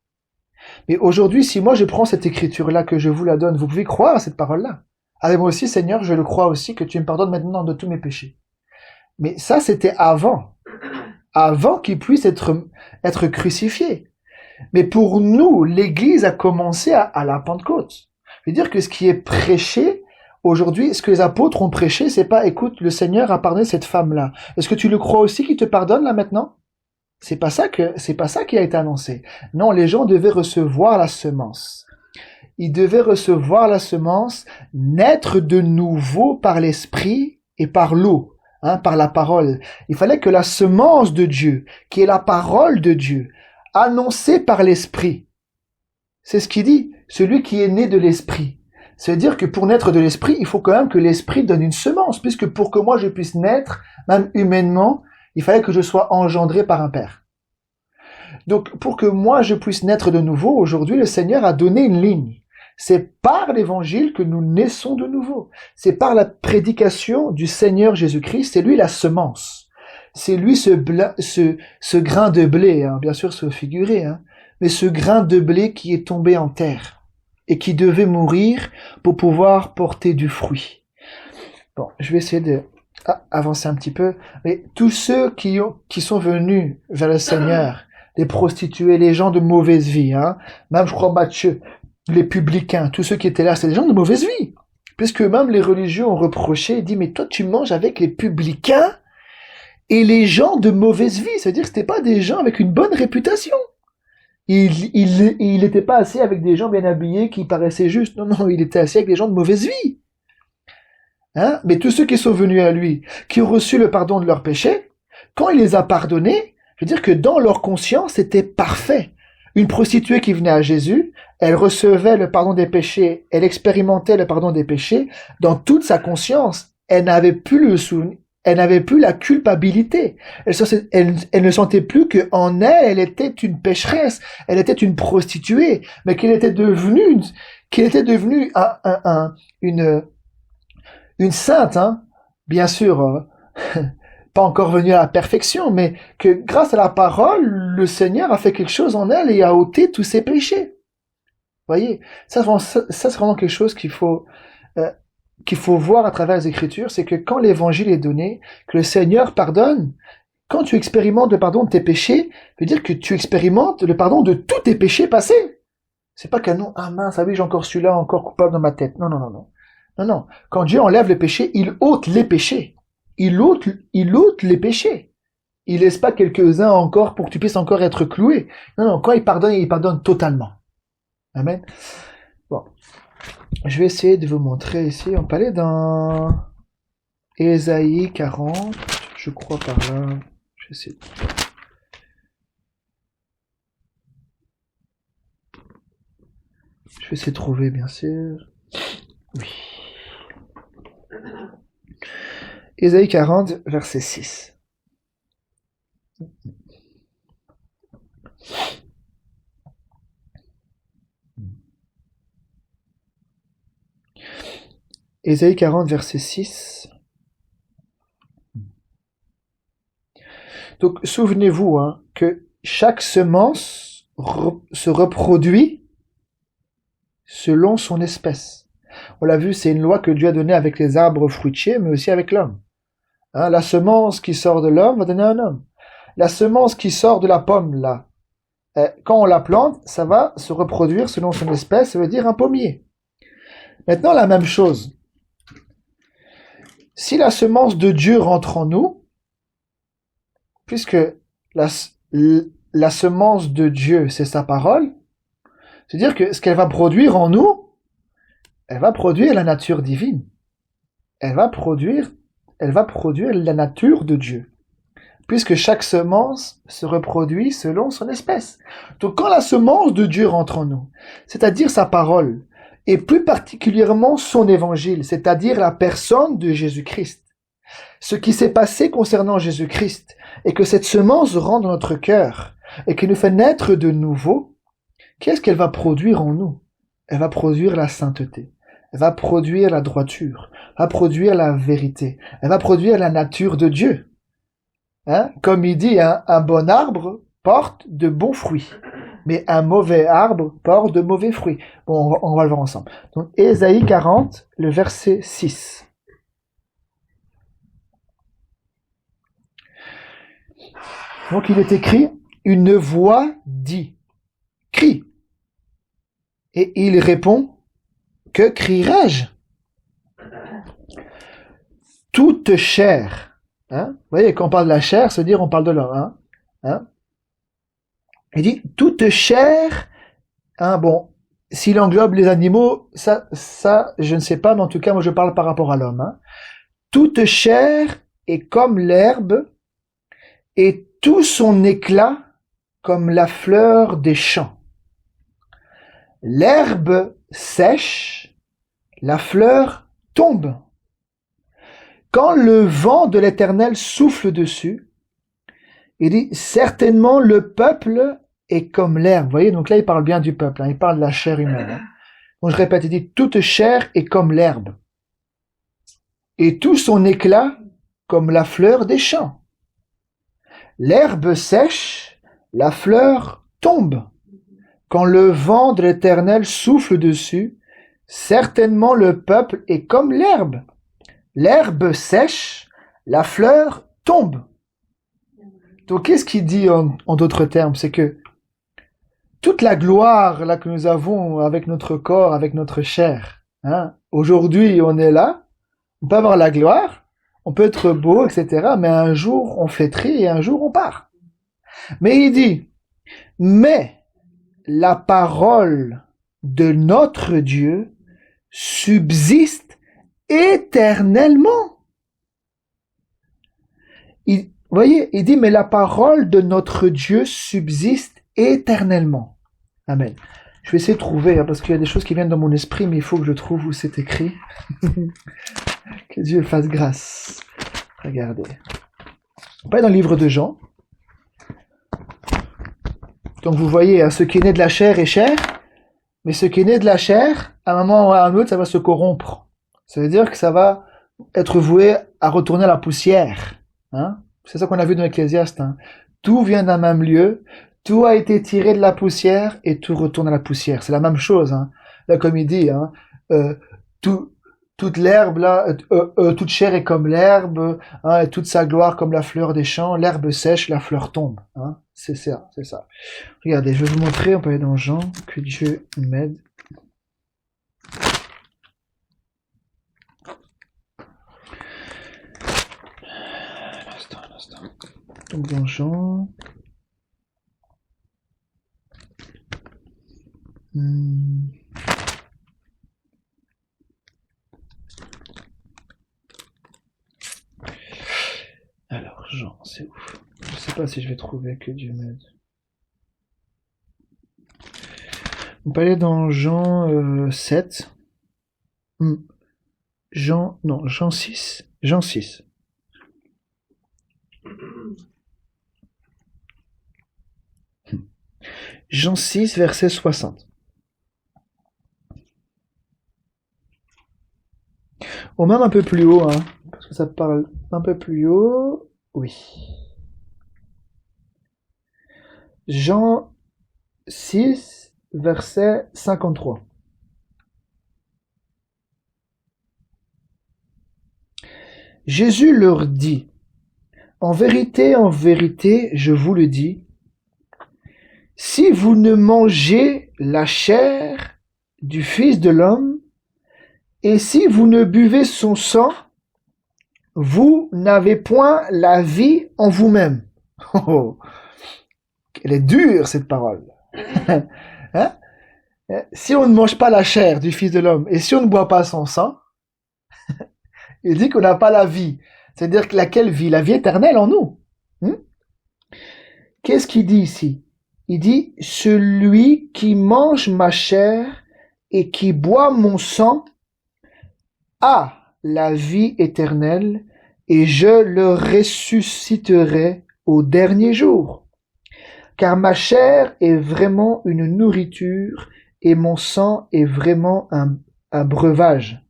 Mais aujourd'hui, si moi je prends cette écriture-là, que je vous la donne, vous pouvez croire à cette parole-là. Allez, moi aussi, Seigneur, je le crois aussi que tu me pardonnes maintenant de tous mes péchés. Mais ça, c'était avant qu'il puisse être crucifié. Mais pour nous, l'Église a commencé à la Pentecôte. Je veux dire que ce qui est prêché, aujourd'hui, ce que les apôtres ont prêché, c'est pas, écoute, le Seigneur a pardonné cette femme-là. Est-ce que tu le crois aussi qu'il te pardonne là maintenant? C'est pas ça qui a été annoncé. Non, les gens devaient recevoir la semence. Ils devaient recevoir la semence, naître de nouveau par l'esprit et par l'eau, par la parole. Il fallait que la semence de Dieu, qui est la parole de Dieu, annoncée par l'esprit. C'est ce qu'il dit, celui qui est né de l'esprit. C'est-à-dire que pour naître de l'esprit, il faut quand même que l'esprit donne une semence, puisque pour que moi je puisse naître, même humainement, il fallait que je sois engendré par un père. Donc, pour que moi je puisse naître de nouveau, aujourd'hui, le Seigneur a donné une ligne. C'est par l'évangile que nous naissons de nouveau. C'est par la prédication du Seigneur Jésus-Christ, c'est lui la semence. C'est lui ce grain de blé, bien sûr c'est figuré, mais ce grain de blé qui est tombé en terre et qui devait mourir pour pouvoir porter du fruit. Bon, je vais essayer de avancer un petit peu. Mais tous ceux qui sont venus vers le Seigneur, les prostituées, les gens de mauvaise vie, même je crois Matthieu, les publicains, tous ceux qui étaient là, c'est des gens de mauvaise vie. Puisque même les religieux ont reproché, dit, mais toi tu manges avec les publicains et les gens de mauvaise vie. C'est-à-dire que c'était pas des gens avec une bonne réputation. Il n'était pas assis avec des gens bien habillés qui paraissaient justes. Non, il était assis avec des gens de mauvaise vie. Mais tous ceux qui sont venus à lui, qui ont reçu le pardon de leurs péchés, quand il les a pardonnés, je veux dire que dans leur conscience, c'était parfait. Une prostituée qui venait à Jésus, elle recevait le pardon des péchés, elle expérimentait le pardon des péchés dans toute sa conscience. Elle n'avait plus le souvenir, elle n'avait plus la culpabilité. Elle ne sentait plus qu'en elle était une pécheresse, elle était une prostituée, mais qu'elle était devenue une sainte, bien sûr, pas encore venue à la perfection, mais que grâce à la parole, le Seigneur a fait quelque chose en elle et a ôté tous ses péchés. Vous voyez, ça c'est vraiment quelque chose qu'il faut voir à travers les Écritures, c'est que quand l'Évangile est donné, que le Seigneur pardonne, quand tu expérimentes le pardon de tes péchés, ça veut dire que tu expérimentes le pardon de tous tes péchés passés. C'est pas qu'un non, mince, oui, j'ai encore celui-là, encore coupable dans ma tête. Non. Quand Dieu enlève le péché, il ôte les péchés. Il ôte les péchés. il laisse pas quelques-uns encore pour que tu puisses encore être cloué. Non, non, quand il pardonne totalement. Amen. Bon, je vais essayer de vous montrer ici. On parlait dans Ésaïe 40, je crois par là. Je vais essayer. Je vais essayer de trouver, bien sûr. Oui. Ésaïe 40, verset 6. Ésaïe 40, verset 6. Donc, souvenez-vous que chaque semence se reproduit selon son espèce. On l'a vu, c'est une loi que Dieu a donnée avec les arbres fruitiers, mais aussi avec l'homme. La semence qui sort de l'homme va donner un homme. La semence qui sort de la pomme, là, quand on la plante, ça va se reproduire selon son espèce, ça veut dire un pommier. Maintenant, la même chose. Si la semence de Dieu rentre en nous, puisque la semence de Dieu, c'est sa parole, c'est-à-dire que ce qu'elle va produire en nous, elle va produire la nature divine. Elle va produire la nature de Dieu. Puisque chaque semence se reproduit selon son espèce. Donc quand la semence de Dieu rentre en nous, c'est-à-dire sa parole, et plus particulièrement son évangile, c'est-à-dire la personne de Jésus-Christ, ce qui s'est passé concernant Jésus-Christ, et que cette semence rentre dans notre cœur, et qui nous fait naître de nouveau, qu'est-ce qu'elle va produire en nous? Elle va produire la sainteté, elle va produire la droiture, elle va produire la vérité, elle va produire la nature de Dieu. Comme il dit, un bon arbre porte de bons fruits, mais un mauvais arbre porte de mauvais fruits. Bon, on va le voir ensemble. Donc, Ésaïe 40, le verset 6. Donc, il est écrit, une voix dit, crie. Et il répond, que crierai-je? Toute chair. Vous voyez, quand on parle de la chair, c'est dire on parle de l'homme. Il dit toute chair. Bon, s'il englobe les animaux, ça, je ne sais pas, mais en tout cas, moi, je parle par rapport à l'homme. Toute chair est comme l'herbe, et tout son éclat comme la fleur des champs. L'herbe sèche, la fleur tombe. Quand le vent de l'Éternel souffle dessus, il dit, certainement le peuple est comme l'herbe. Vous voyez, donc là, il parle bien du peuple, il parle de la chair humaine. Donc je répète, il dit, toute chair est comme l'herbe. Et tout son éclat comme la fleur des champs. L'herbe sèche, la fleur tombe. Quand le vent de l'Éternel souffle dessus, certainement le peuple est comme l'herbe. L'herbe sèche, la fleur tombe. Donc, qu'est-ce qu'il dit en d'autres termes? C'est que toute la gloire là que nous avons avec notre corps, avec notre chair, aujourd'hui on est là, on peut avoir la gloire, on peut être beau, etc. Mais un jour on flétrit et un jour on part. Mais il dit, mais la parole de notre Dieu subsiste éternellement. Vous voyez, il dit, mais la parole de notre Dieu subsiste éternellement. Amen. Je vais essayer de trouver, parce qu'il y a des choses qui viennent dans mon esprit, mais il faut que je trouve où c'est écrit. Que Dieu fasse grâce. Regardez. Pas dans le livre de Jean. Donc vous voyez, ce qui est né de la chair est chair, mais ce qui est né de la chair, à un moment ou à un autre, ça va se corrompre. Ça veut dire que ça va être voué à retourner à la poussière. C'est ça qu'on a vu dans l'Ecclésiaste. Tout vient d'un même lieu, tout a été tiré de la poussière et tout retourne à la poussière. C'est la même chose. Là, comme il dit, toute l'herbe, là, toute chair est comme l'herbe, et toute sa gloire comme la fleur des champs. L'herbe sèche, la fleur tombe. C'est ça, c'est ça. Regardez, je vais vous montrer, on peut aller dans Jean, que Dieu m'aide. Un instant. Donc dans Jean... Alors, Jean, c'est où? Je sais pas si je vais trouver, que Dieu m'aide. On peut aller dans Jean 7. Jean 6. Jean 6. Jean 6, verset 60. Ou même un peu plus haut, hein, parce que ça parle un peu plus haut. Oui. Jean 6, verset 53. Jésus leur dit, en vérité, je vous le dis, si vous ne mangez la chair du Fils de l'homme, et si vous ne buvez son sang, vous n'avez point la vie en vous-même. Oh, elle est dure, cette parole. Hein? Si on ne mange pas la chair du Fils de l'homme, et si on ne boit pas son sang, il dit qu'on n'a pas la vie. C'est-à-dire que laquelle vie? La vie éternelle en nous. Qu'est-ce qu'il dit ici? Il dit, celui qui mange ma chair et qui boit mon sang a la vie éternelle, et je le ressusciterai au dernier jour. Car ma chair est vraiment une nourriture, et mon sang est vraiment un breuvage.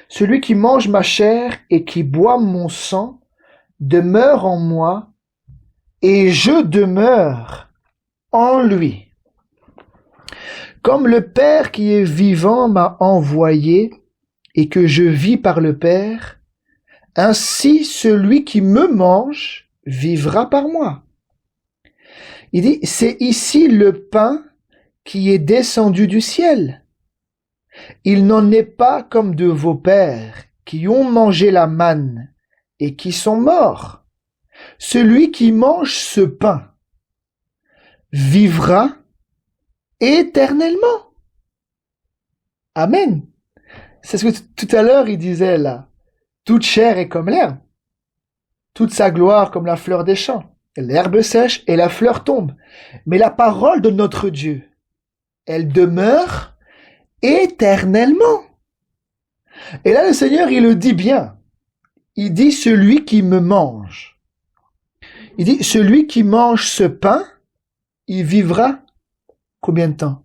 Celui qui mange ma chair et qui boit mon sang demeure en moi, et je demeure en lui. Comme le Père qui est vivant m'a envoyé, et que je vis par le Père, ainsi celui qui me mange vivra par moi. Il dit, c'est ici le pain qui est descendu du ciel. Il n'en est pas comme de vos pères qui ont mangé la manne et qui sont morts. Celui qui mange ce pain vivra éternellement. Amen. C'est ce que tout à l'heure il disait là. Toute chair est comme l'herbe. Toute sa gloire comme la fleur des champs. L'herbe sèche et la fleur tombe. Mais la parole de notre Dieu, elle demeure éternellement. Et là, le Seigneur, il le dit bien. Il dit, celui qui me mange. Il dit, celui qui mange ce pain, il vivra combien de temps?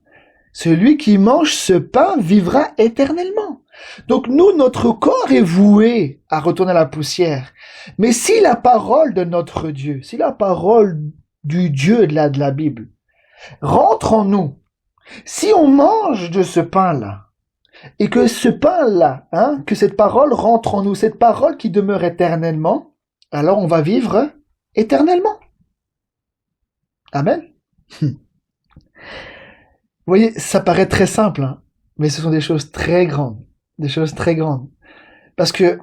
Celui qui mange ce pain vivra éternellement. Donc nous, notre corps est voué à retourner à la poussière. Mais si la parole de notre Dieu, si la parole du Dieu de la Bible rentre en nous, si on mange de ce pain-là, et que ce pain-là, que cette parole rentre en nous, cette parole qui demeure éternellement, alors on va vivre éternellement. Amen. Vous voyez, ça paraît très simple, mais ce sont des choses très grandes. Des choses très grandes. Parce que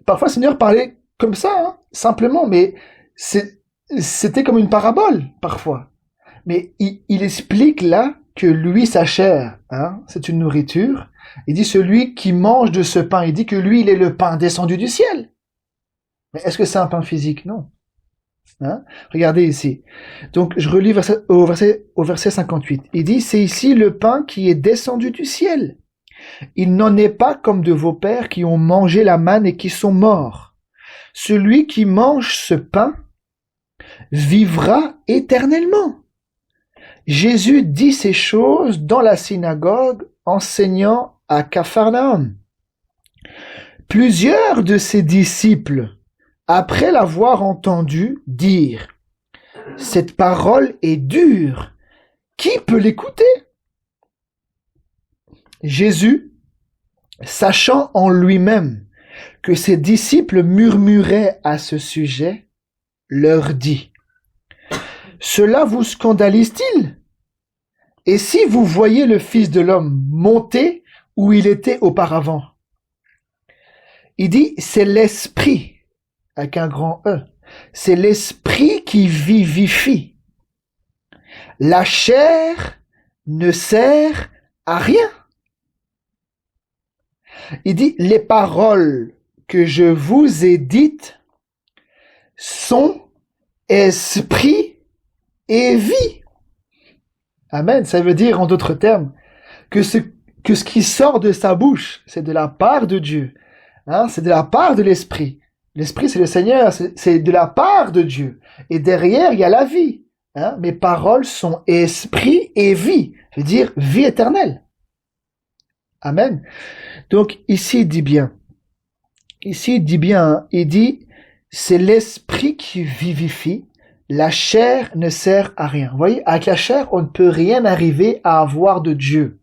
parfois le Seigneur parlait comme ça, simplement, mais c'était comme une parabole, parfois. Mais il explique là que lui, sa chair, c'est une nourriture. Il dit celui qui mange de ce pain, il dit que lui, il est le pain descendu du ciel. Mais est-ce que c'est un pain physique? Non. Regardez ici. Donc, je relis au verset 58. Il dit, c'est ici le pain qui est descendu du ciel. Il n'en est pas comme de vos pères qui ont mangé la manne et qui sont morts. Celui qui mange ce pain vivra éternellement. Jésus dit ces choses dans la synagogue, enseignant à Capharnaüm. Plusieurs de ses disciples, après l'avoir entendu, dirent, « Cette parole est dure, qui peut l'écouter ?» Jésus, sachant en lui-même que ses disciples murmuraient à ce sujet, leur dit, « Cela vous scandalise-t-il? Et si vous voyez le Fils de l'homme monter où il était auparavant ?» Il dit, c'est l'Esprit, avec un grand E, C'est l'esprit qui vivifie. La chair ne sert à rien. Il dit, les paroles que je vous ai dites sont esprit et vie. Amen. Ça veut dire, en d'autres termes, que ce qui sort de sa bouche, c'est de la part de Dieu. Hein, c'est de la part de l'Esprit. L'Esprit, c'est le Seigneur, c'est de la part de Dieu. Et derrière, il y a la vie. Hein, mes paroles sont esprit et vie. Ça veut dire vie éternelle. Amen. Donc, ici, il dit bien. Il dit, c'est l'Esprit qui vivifie. La chair ne sert à rien. Vous voyez, avec la chair, on ne peut rien arriver à avoir de Dieu.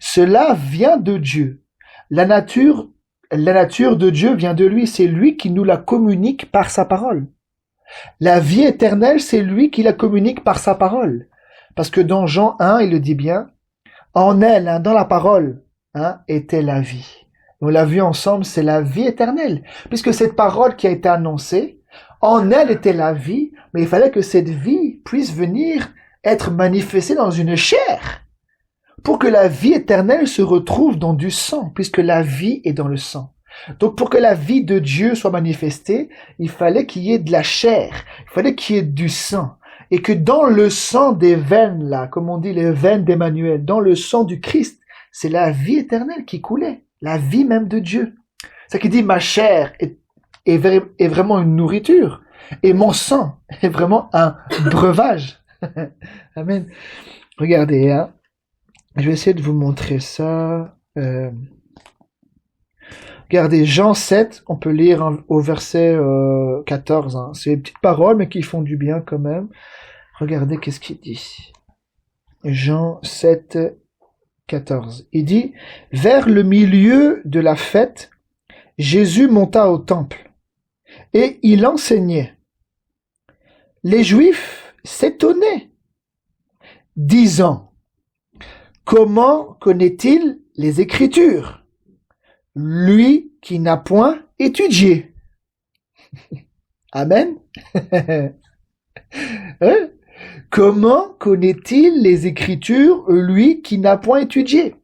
Cela vient de Dieu. La nature de Dieu vient de lui. C'est lui qui nous la communique par sa parole. La vie éternelle, c'est lui qui la communique par sa parole. Parce que dans Jean 1, il le dit bien, en elle, hein, dans la parole, hein, était la vie. On l'a vu ensemble, c'est la vie éternelle. Puisque cette parole qui a été annoncée, en elle était la vie, mais il fallait que cette vie puisse venir être manifestée dans une chair. Pour que la vie éternelle se retrouve dans du sang, puisque la vie est dans le sang. Donc pour que la vie de Dieu soit manifestée, il fallait qu'il y ait de la chair, il fallait qu'il y ait du sang. Et que dans le sang des veines, là, comme on dit les veines d'Emmanuel, dans le sang du Christ, c'est la vie éternelle qui coulait, la vie même de Dieu. C'est ce qui dit, ma chair est vraiment une nourriture, et mon sang est vraiment un breuvage. Amen. Regardez, hein. Je vais essayer de vous montrer ça. Regardez, Jean 7, on peut lire au verset 14. Hein. C'est des petites paroles, mais qui font du bien quand même. Regardez qu'est-ce qu'il dit. Jean 7, 14. Il dit, vers le milieu de la fête, Jésus monta au temple, et il enseignait. Les Juifs s'étonnaient, disant, comment connaît-il les Écritures, lui qui n'a point étudié? Amen. Hein? Comment connaît-il les Écritures, lui qui n'a point étudié?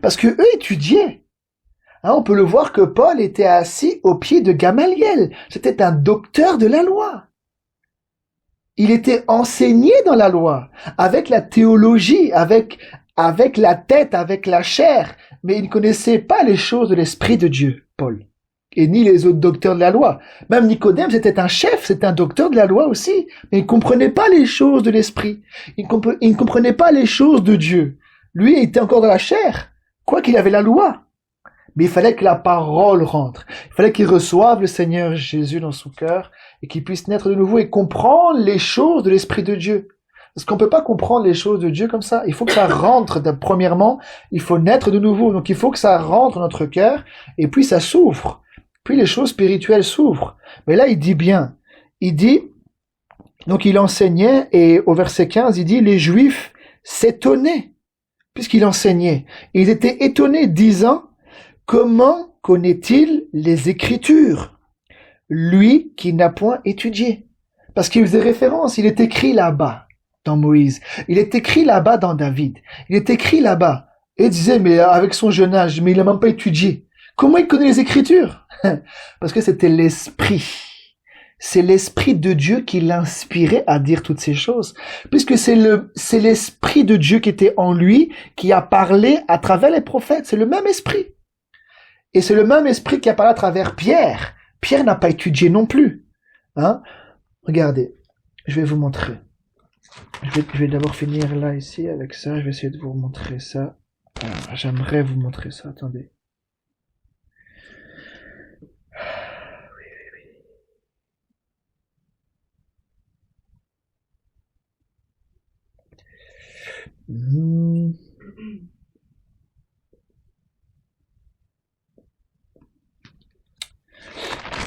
Parce que eux étudiaient. Hein, on peut le voir que Paul était assis au pied de Gamaliel. C'était un docteur de la loi. Il était enseigné dans la loi, avec la théologie, avec la tête, avec la chair, mais il ne connaissait pas les choses de l'Esprit de Dieu, Paul, et ni les autres docteurs de la loi. Même Nicodème, c'était un chef, c'était un docteur de la loi aussi, mais il ne comprenait pas les choses de l'Esprit, il ne comprenait pas les choses de Dieu. Lui, il était encore dans la chair, quoi qu'il avait la loi. Mais il fallait que la parole rentre. Il fallait qu'il reçoive le Seigneur Jésus dans son cœur et qu'il puisse naître de nouveau et comprendre les choses de l'Esprit de Dieu. Parce qu'on peut pas comprendre les choses de Dieu comme ça. Il faut que ça rentre. Premièrement, il faut naître de nouveau. Donc il faut que ça rentre dans notre cœur et puis ça s'ouvre. Puis les choses spirituelles s'ouvrent. Mais là, il dit bien. Il dit, donc il enseignait et au verset 15, il dit, les Juifs s'étonnaient puisqu'il enseignait. Ils étaient étonnés disant, comment connaît-il les Écritures, lui qui n'a point étudié? Parce qu'il faisait référence, il est écrit là-bas dans Moïse, il est écrit là-bas dans David, il est écrit là-bas. Et il disait, mais avec son jeune âge, mais il n'a même pas étudié. Comment il connaît les Écritures? Parce que c'était l'Esprit. C'est l'Esprit de Dieu qui l'inspirait à dire toutes ces choses. Puisque c'est l'Esprit de Dieu qui était en lui, qui a parlé à travers les prophètes. C'est le même Esprit. Et c'est le même Esprit qui a parlé à travers Pierre. Pierre n'a pas étudié non plus. Hein? Regardez, je vais vous montrer. Je vais d'abord finir là, ici, avec ça. Je vais essayer de vous montrer ça. J'aimerais vous montrer ça. Attendez. Oui.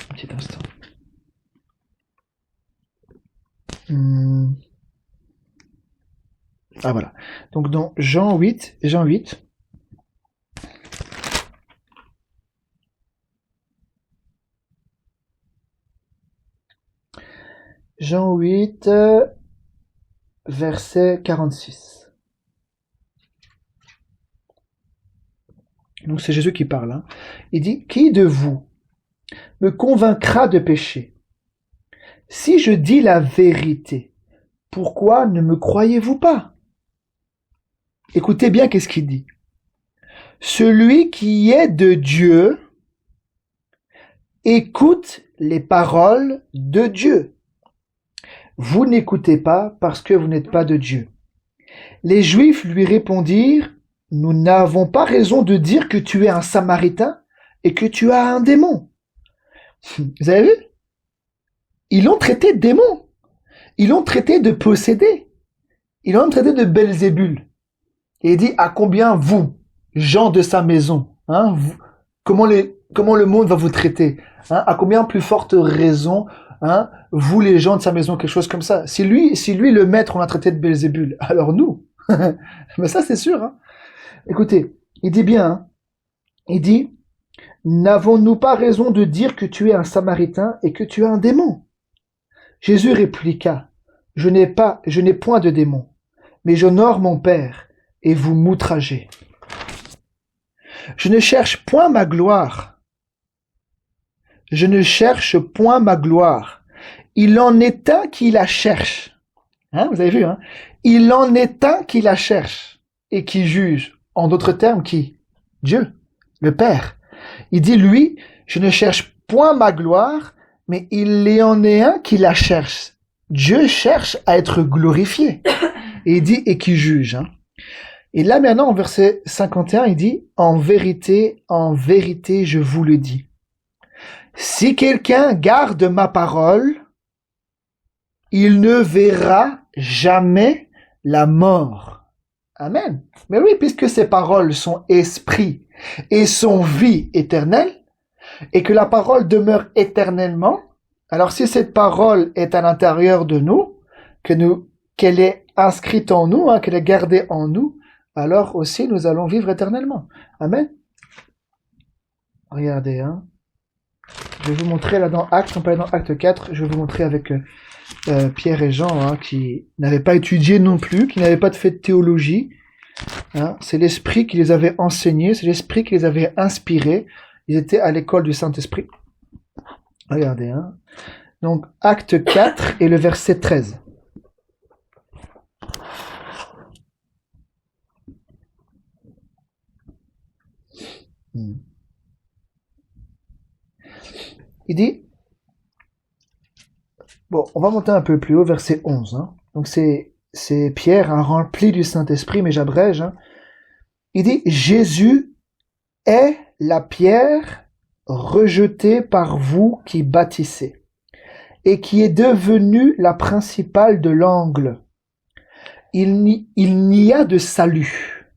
Un petit instant. Ah voilà. Donc dans Jean 8, Jean 8, verset 46. Donc c'est Jésus qui parle. Hein. Il dit, qui de vous me convaincra de péché? Si je dis la vérité, pourquoi ne me croyez-vous pas? Écoutez bien qu'est-ce qu'il dit. Celui qui est de Dieu écoute les paroles de Dieu. Vous n'écoutez pas parce que vous n'êtes pas de Dieu. Les Juifs lui répondirent, nous n'avons pas raison de dire que tu es un Samaritain et que tu as un démon. Vous avez vu? Ils l'ont traité de démon. Ils l'ont traité de possédé. Ils l'ont traité de Belzébul. Et il dit, à combien vous, gens de sa maison, hein, vous, comment le monde va vous traiter, hein, à combien plus forte raison, hein, vous les gens de sa maison, quelque chose comme ça. Si lui le maître, on l'a traité de Belzébul, alors nous, mais ça c'est sûr. Hein. Écoutez, il dit bien, hein, il dit, n'avons-nous pas raison de dire que tu es un Samaritain et que tu as un démon? Jésus répliqua, je n'ai point de démon, mais j'honore mon Père, et vous m'outragez. Je ne cherche point ma gloire. Je ne cherche point ma gloire. Il en est un qui la cherche. Hein, vous avez vu, hein? Il en est un qui la cherche et qui juge. En d'autres termes, qui? Dieu, le Père. Il dit, lui, je ne cherche point ma gloire, mais il en est un qui la cherche. Dieu cherche à être glorifié. Et il dit, et qui juge. Hein. Et là maintenant, en verset 51, il dit, en vérité, je vous le dis. Si quelqu'un garde ma parole, il ne verra jamais la mort. Amen. Mais oui, puisque ces paroles sont esprit et sont vie éternelle, et que la parole demeure éternellement, alors si cette parole est à l'intérieur de nous, qu'elle est inscrite en nous, hein, qu'elle est gardée en nous, alors aussi nous allons vivre éternellement. Amen. Regardez, hein. Je vais vous montrer là dans Actes, on parlait dans Acte 4, je vais vous montrer avec Pierre et Jean, hein, qui n'avaient pas étudié non plus, qui n'avaient pas fait de théologie. Hein. C'est l'Esprit qui les avait enseignés, c'est l'Esprit qui les avait inspirés. Ils étaient à l'école du Saint-Esprit. Regardez, hein. Donc, Acte 4 et le verset 13. Il dit, bon, on va monter un peu plus haut, verset 11. Hein. Donc, c'est Pierre, hein, rempli du Saint-Esprit, mais j'abrège. Hein. Il dit, Jésus est la pierre rejetée par vous qui bâtissez, et qui est devenue la principale de l'angle. Il n'y a de salut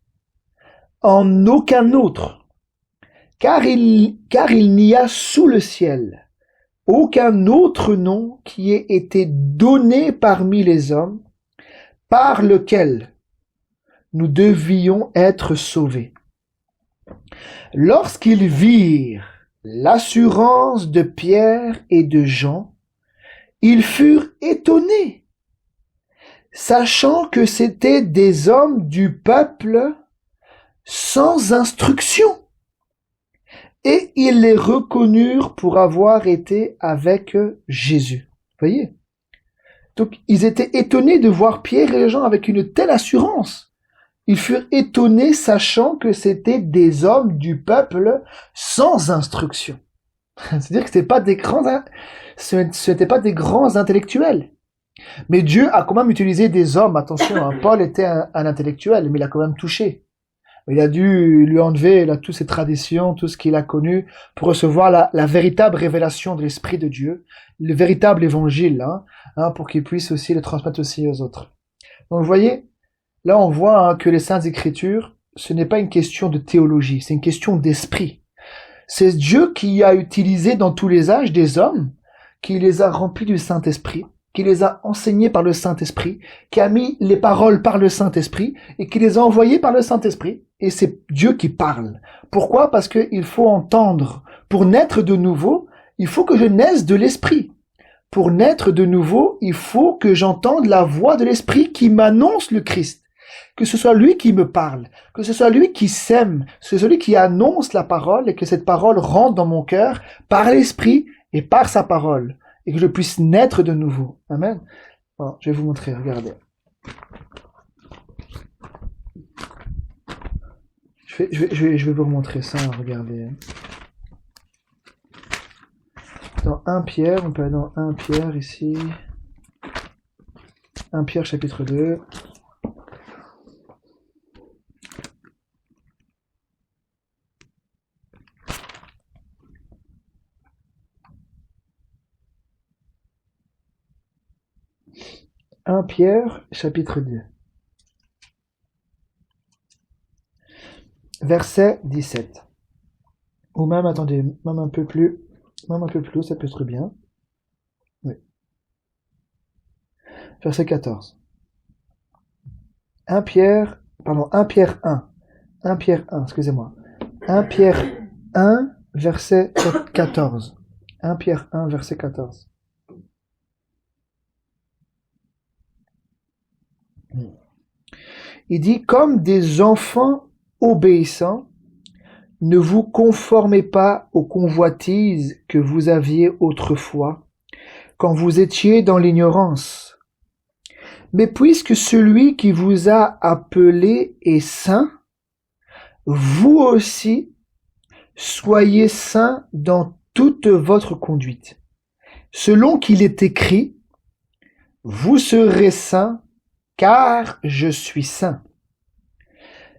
en aucun autre, car il n'y a sous le ciel aucun autre nom qui ait été donné parmi les hommes, par lequel nous devions être sauvés. Lorsqu'ils virent l'assurance de Pierre et de Jean, ils furent étonnés, sachant que c'étaient des hommes du peuple sans instruction. Et ils les reconnurent pour avoir été avec Jésus. Vous voyez? Donc, ils étaient étonnés de voir Pierre et Jean avec une telle assurance. Ils furent étonnés sachant que c'étaient des hommes du peuple sans instruction. C'est-à-dire que ce n'étaient pas des grands intellectuels. Mais Dieu a quand même utilisé des hommes. Attention, hein, Paul était un intellectuel, mais il a quand même touché. Il a dû lui enlever toutes ses traditions, tout ce qu'il a connu, pour recevoir la véritable révélation de l'Esprit de Dieu, le véritable évangile, pour qu'il puisse aussi le transmettre aussi aux autres. Donc vous voyez, là on voit que les Saintes Écritures, ce n'est pas une question de théologie, c'est une question d'esprit. C'est Dieu qui a utilisé dans tous les âges des hommes, qui les a remplis du Saint-Esprit, qui les a enseignés par le Saint-Esprit, qui a mis les paroles par le Saint-Esprit, et qui les a envoyés par le Saint-Esprit. Et c'est Dieu qui parle. Pourquoi? Parce qu'il faut entendre. Pour naître de nouveau, il faut que je naisse de l'Esprit. pour naître de nouveau, il faut que j'entende la voix de l'Esprit qui m'annonce le Christ. Que ce soit lui qui me parle, que ce soit lui qui sème, que ce soit lui qui annonce la parole et que cette parole rentre dans mon cœur par l'Esprit et par sa parole et que je puisse naître de nouveau. Amen. Bon, je vais vous montrer, regardez. Je vais vous montrer ça, regardez. Dans 1 Pierre, on peut aller dans 1 Pierre ici. 1 Pierre chapitre 2. « 1 Pierre, chapitre 2. Verset 17. Ou même, attendez, même un peu plus, ça peut être bien. Oui. Verset 14. 1 Pierre 1. 1 Pierre 1, excusez-moi. 1 Pierre 1, verset 14. 1 Pierre 1, verset 14. Il dit, comme des enfants obéissants, ne vous conformez pas aux convoitises que vous aviez autrefois, quand vous étiez dans l'ignorance. Mais puisque celui qui vous a appelé est saint, vous aussi soyez saints dans toute votre conduite. Selon qu'il est écrit, vous serez saints, car je suis saint.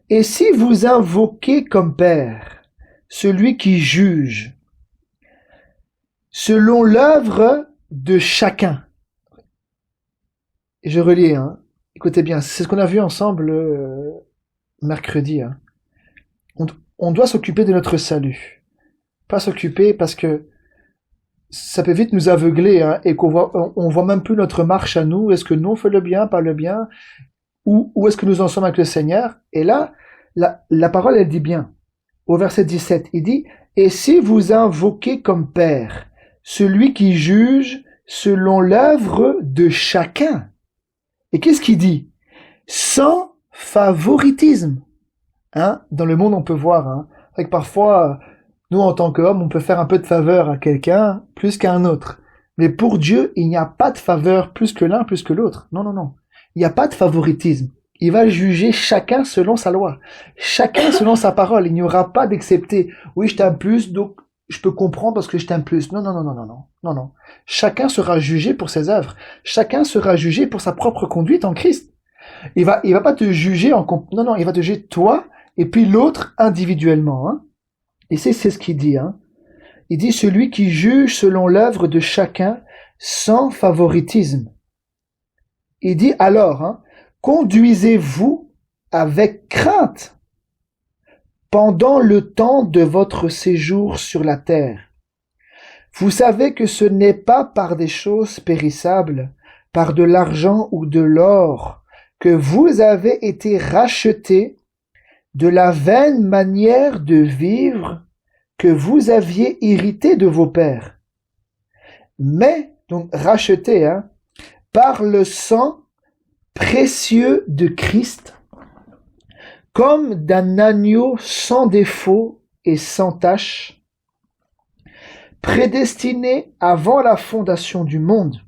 Et si vous invoquez comme Père celui qui juge, selon l'œuvre de chacun. Et je relis, écoutez bien, c'est ce qu'on a vu ensemble mercredi. On doit s'occuper de notre salut. Pas s'occuper parce que ça peut vite nous aveugler et on voit même plus notre marche à nous. Est-ce que nous on fait le bien, pas le bien, ou est-ce que nous en sommes avec le Seigneur? Et là, la parole elle dit bien. Au verset 17, il dit, et si vous invoquez comme Père celui qui juge selon l'œuvre de chacun. Et qu'est-ce qu'il dit? Sans favoritisme. Dans le monde, on peut voir, que parfois, nous, en tant qu'hommes, on peut faire un peu de faveur à quelqu'un plus qu'à un autre. Mais pour Dieu, il n'y a pas de faveur plus que l'un, plus que l'autre. Non, non, non. Il n'y a pas de favoritisme. Il va juger chacun selon sa loi. Chacun selon sa parole. Il n'y aura pas d'excepté. Oui, je t'aime plus, donc je peux comprendre parce que je t'aime plus. Non, non, non, non, non, non, non, non. Chacun sera jugé pour ses œuvres. Chacun sera jugé pour sa propre conduite en Christ. Il va pas te juger non, non, il va te juger toi et puis l'autre individuellement. Et c'est ce qu'il dit. Il dit celui qui juge selon l'œuvre de chacun sans favoritisme. Il dit alors, conduisez-vous avec crainte pendant le temps de votre séjour sur la terre. Vous savez que ce n'est pas par des choses périssables, par de l'argent ou de l'or, que vous avez été rachetés de la vaine manière de vivre que vous aviez hérité de vos pères. Mais, donc rachetés, par le sang précieux de Christ, comme d'un agneau sans défaut et sans tache, prédestiné avant la fondation du monde.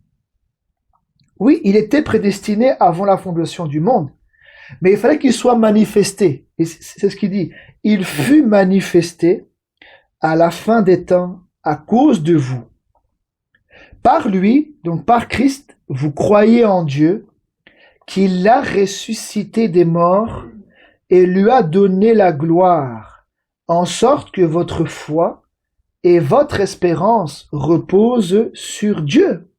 Oui, il était prédestiné avant la fondation du monde, mais il fallait qu'il soit manifesté. Et c'est ce qu'il dit. Il fut manifesté à la fin des temps à cause de vous. Par lui, donc par Christ, vous croyez en Dieu, qu'il l'a ressuscité des morts et lui a donné la gloire, en sorte que votre foi et votre espérance reposent sur Dieu.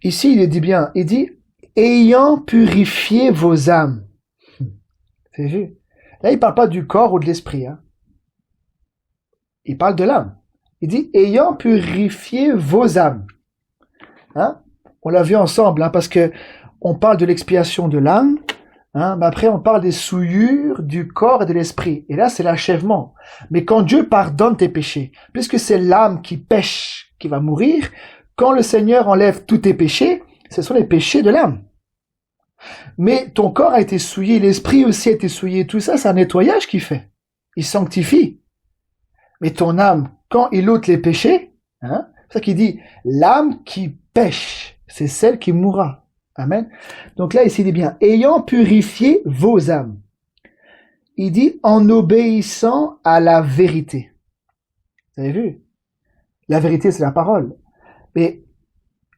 Ici, il dit bien, il dit, ayant purifié vos âmes. C'est vu. Là, il parle pas du corps ou de l'esprit. Il parle de l'âme. Il dit, ayant purifié vos âmes. On l'a vu ensemble, parce que on parle de l'expiation de l'âme, mais après on parle des souillures du corps et de l'esprit. Et là, c'est l'achèvement. Mais quand Dieu pardonne tes péchés, puisque c'est l'âme qui pêche, qui va mourir. Quand le Seigneur enlève tous tes péchés, ce sont les péchés de l'âme. Mais ton corps a été souillé, l'esprit aussi a été souillé, tout ça, c'est un nettoyage qu'il fait. Il sanctifie. Mais ton âme, quand il ôte les péchés, c'est ça qu'il dit, l'âme qui pêche, c'est celle qui mourra. Amen. Donc là, ici, il dit bien, ayant purifié vos âmes. Il dit, en obéissant à la vérité. Vous avez vu? La vérité, c'est la parole. Mais,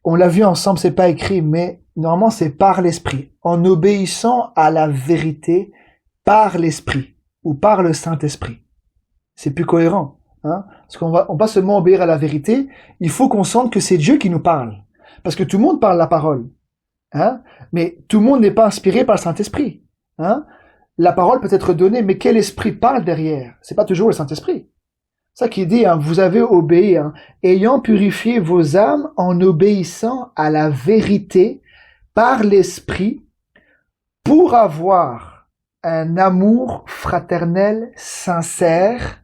on l'a vu ensemble, c'est pas écrit, mais normalement, c'est par l'esprit. En obéissant à la vérité par l'esprit. Ou par le Saint-Esprit. C'est plus cohérent. Parce qu'on va pas seulement obéir à la vérité, il faut qu'on sente que c'est Dieu qui nous parle. Parce que tout le monde parle la parole. Mais tout le monde n'est pas inspiré par le Saint-Esprit. La parole peut être donnée, mais quel esprit parle derrière? C'est pas toujours le Saint-Esprit. C'est ça qui dit, vous avez obéi, ayant purifié vos âmes en obéissant à la vérité par l'esprit pour avoir un amour fraternel sincère.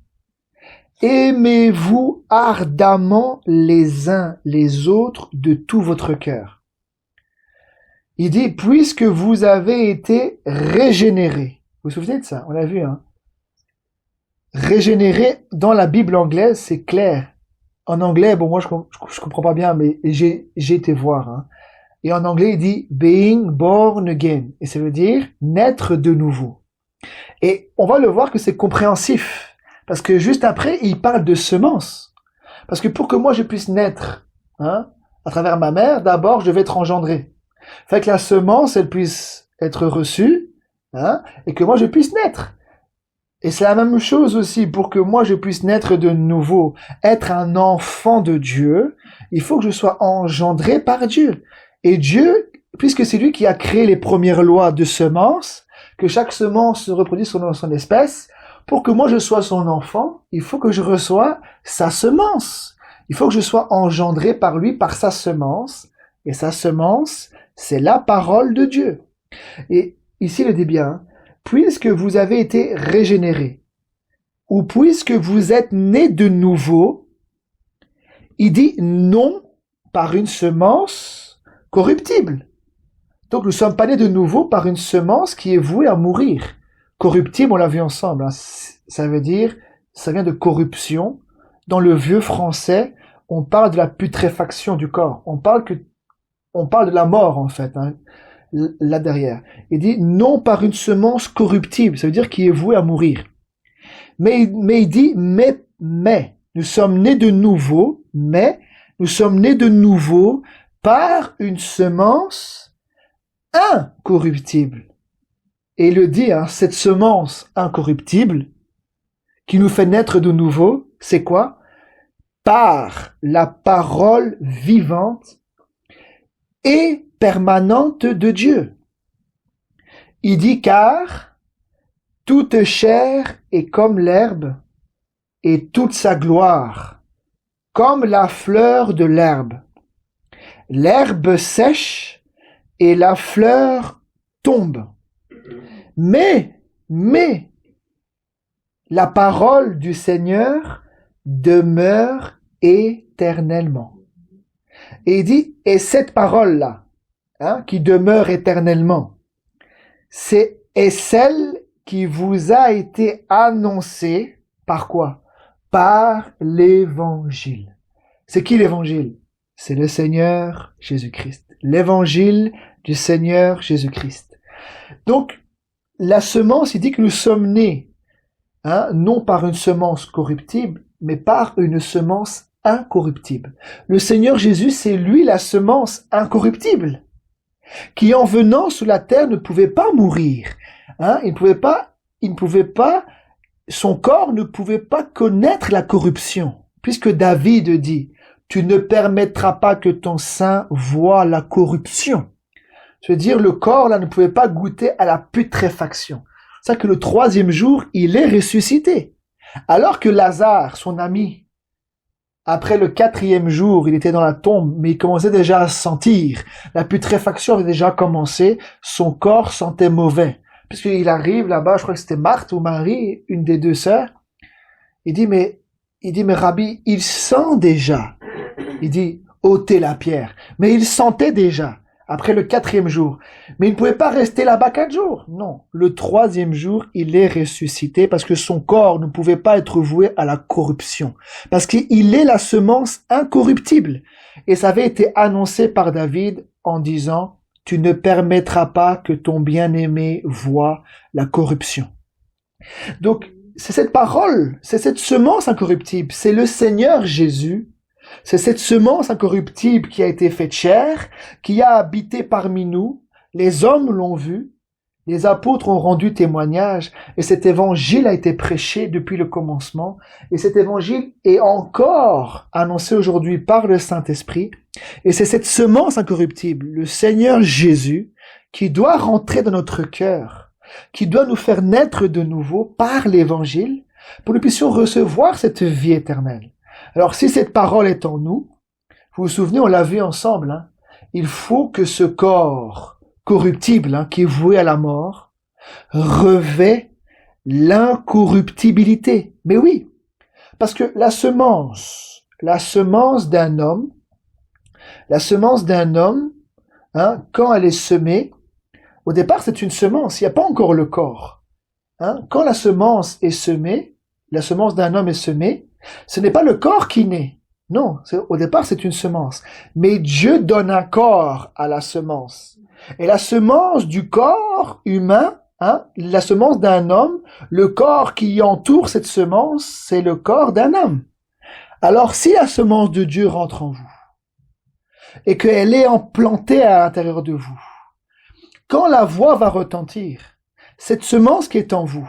Aimez-vous ardemment les uns les autres de tout votre cœur. Il dit, puisque vous avez été régénérés. Vous vous souvenez de ça? On l'a vu, Régénéré, dans la Bible anglaise, c'est clair. En anglais, bon, moi, je comprends pas bien, mais j'ai été voir, Et en anglais, il dit, being born again. Et ça veut dire, naître de nouveau. Et on va le voir que c'est compréhensif. Parce que juste après, il parle de semence. Parce que pour que moi, je puisse naître, à travers ma mère, d'abord, je devais être engendré. Fait que la semence, elle puisse être reçue, et que moi je puisse naître. Et c'est la même chose aussi, pour que moi je puisse naître de nouveau, être un enfant de Dieu, il faut que je sois engendré par Dieu. Et Dieu, puisque c'est lui qui a créé les premières lois de semence, que chaque semence se reproduise selon son espèce, pour que moi je sois son enfant, il faut que je reçois sa semence. Il faut que je sois engendré par lui, par sa semence, et sa semence, c'est la parole de Dieu. Et ici, il dit bien, puisque vous avez été régénérés, ou puisque vous êtes nés de nouveau, il dit non par une semence corruptible. Donc, nous ne sommes pas nés de nouveau par une semence qui est vouée à mourir. Corruptible, on l'a vu ensemble. Ça veut dire, ça vient de corruption. Dans le vieux français, on parle de la putréfaction du corps. On parle de la mort, en fait, là derrière. Il dit, non par une semence corruptible, ça veut dire qui est voué à mourir. Mais il dit, mais, nous sommes nés de nouveau, par une semence incorruptible. Et il le dit, cette semence incorruptible, qui nous fait naître de nouveau, c'est quoi? Par la parole vivante et permanente de Dieu. Il dit, car toute chair est comme l'herbe et toute sa gloire comme la fleur de l'herbe. L'herbe sèche et la fleur tombe. Mais la parole du Seigneur demeure éternellement. Et il dit, et cette parole-là, qui demeure éternellement, est celle qui vous a été annoncée par quoi? Par l'évangile. C'est qui l'évangile? C'est le Seigneur Jésus-Christ. L'évangile du Seigneur Jésus-Christ. Donc, la semence, il dit que nous sommes nés, non par une semence corruptible, mais par une semence incorruptible. Le Seigneur Jésus, c'est lui la semence incorruptible, qui en venant sous la terre ne pouvait pas mourir. Il ne pouvait pas, son corps ne pouvait pas connaître la corruption, puisque David dit, tu ne permettras pas que ton sein voie la corruption. C'est-à-dire, le corps, là, ne pouvait pas goûter à la putréfaction. C'est ça que le 3e jour, il est ressuscité. Alors que Lazare, son ami, après le 4e jour, il était dans la tombe, mais il commençait déjà à sentir. La putréfaction avait déjà commencé, son corps sentait mauvais. Puisqu'il arrive là-bas, je crois que c'était Marthe ou Marie, une des deux sœurs. Il dit, mais Rabbi, il sent déjà Il dit, ôtez la pierre. Mais il sentait déjà, après le 4e jour. Mais il ne pouvait pas rester là-bas 4 jours. Non. Le 3e jour, il est ressuscité parce que son corps ne pouvait pas être voué à la corruption. Parce qu'il est la semence incorruptible. Et ça avait été annoncé par David en disant, tu ne permettras pas que ton bien-aimé voie la corruption. Donc, c'est cette parole, c'est cette semence incorruptible, c'est le Seigneur Jésus, c'est cette semence incorruptible qui a été faite chair, qui a habité parmi nous, les hommes l'ont vu, les apôtres ont rendu témoignage, et cet évangile a été prêché depuis le commencement, et cet évangile est encore annoncé aujourd'hui par le Saint-Esprit, et c'est cette semence incorruptible, le Seigneur Jésus, qui doit rentrer dans notre cœur, qui doit nous faire naître de nouveau par l'évangile pour que nous puissions recevoir cette vie éternelle. Alors si cette parole est en nous, vous vous souvenez, on l'a vu ensemble, hein, il faut que ce corps corruptible qui est voué à la mort revêt l'incorruptibilité. Mais oui, parce que la semence d'un homme, quand elle est semée, au départ, c'est une semence, il n'y a pas encore le corps. Quand la semence est semée, la semence d'un homme est semée, ce n'est pas le corps qui naît. Non, au départ, c'est une semence. Mais Dieu donne un corps à la semence. Et la semence du corps humain, la semence d'un homme, le corps qui entoure cette semence, c'est le corps d'un homme. Alors, si la semence de Dieu rentre en vous, et qu'elle est implantée à l'intérieur de vous, quand la voix va retentir, cette semence qui est en vous,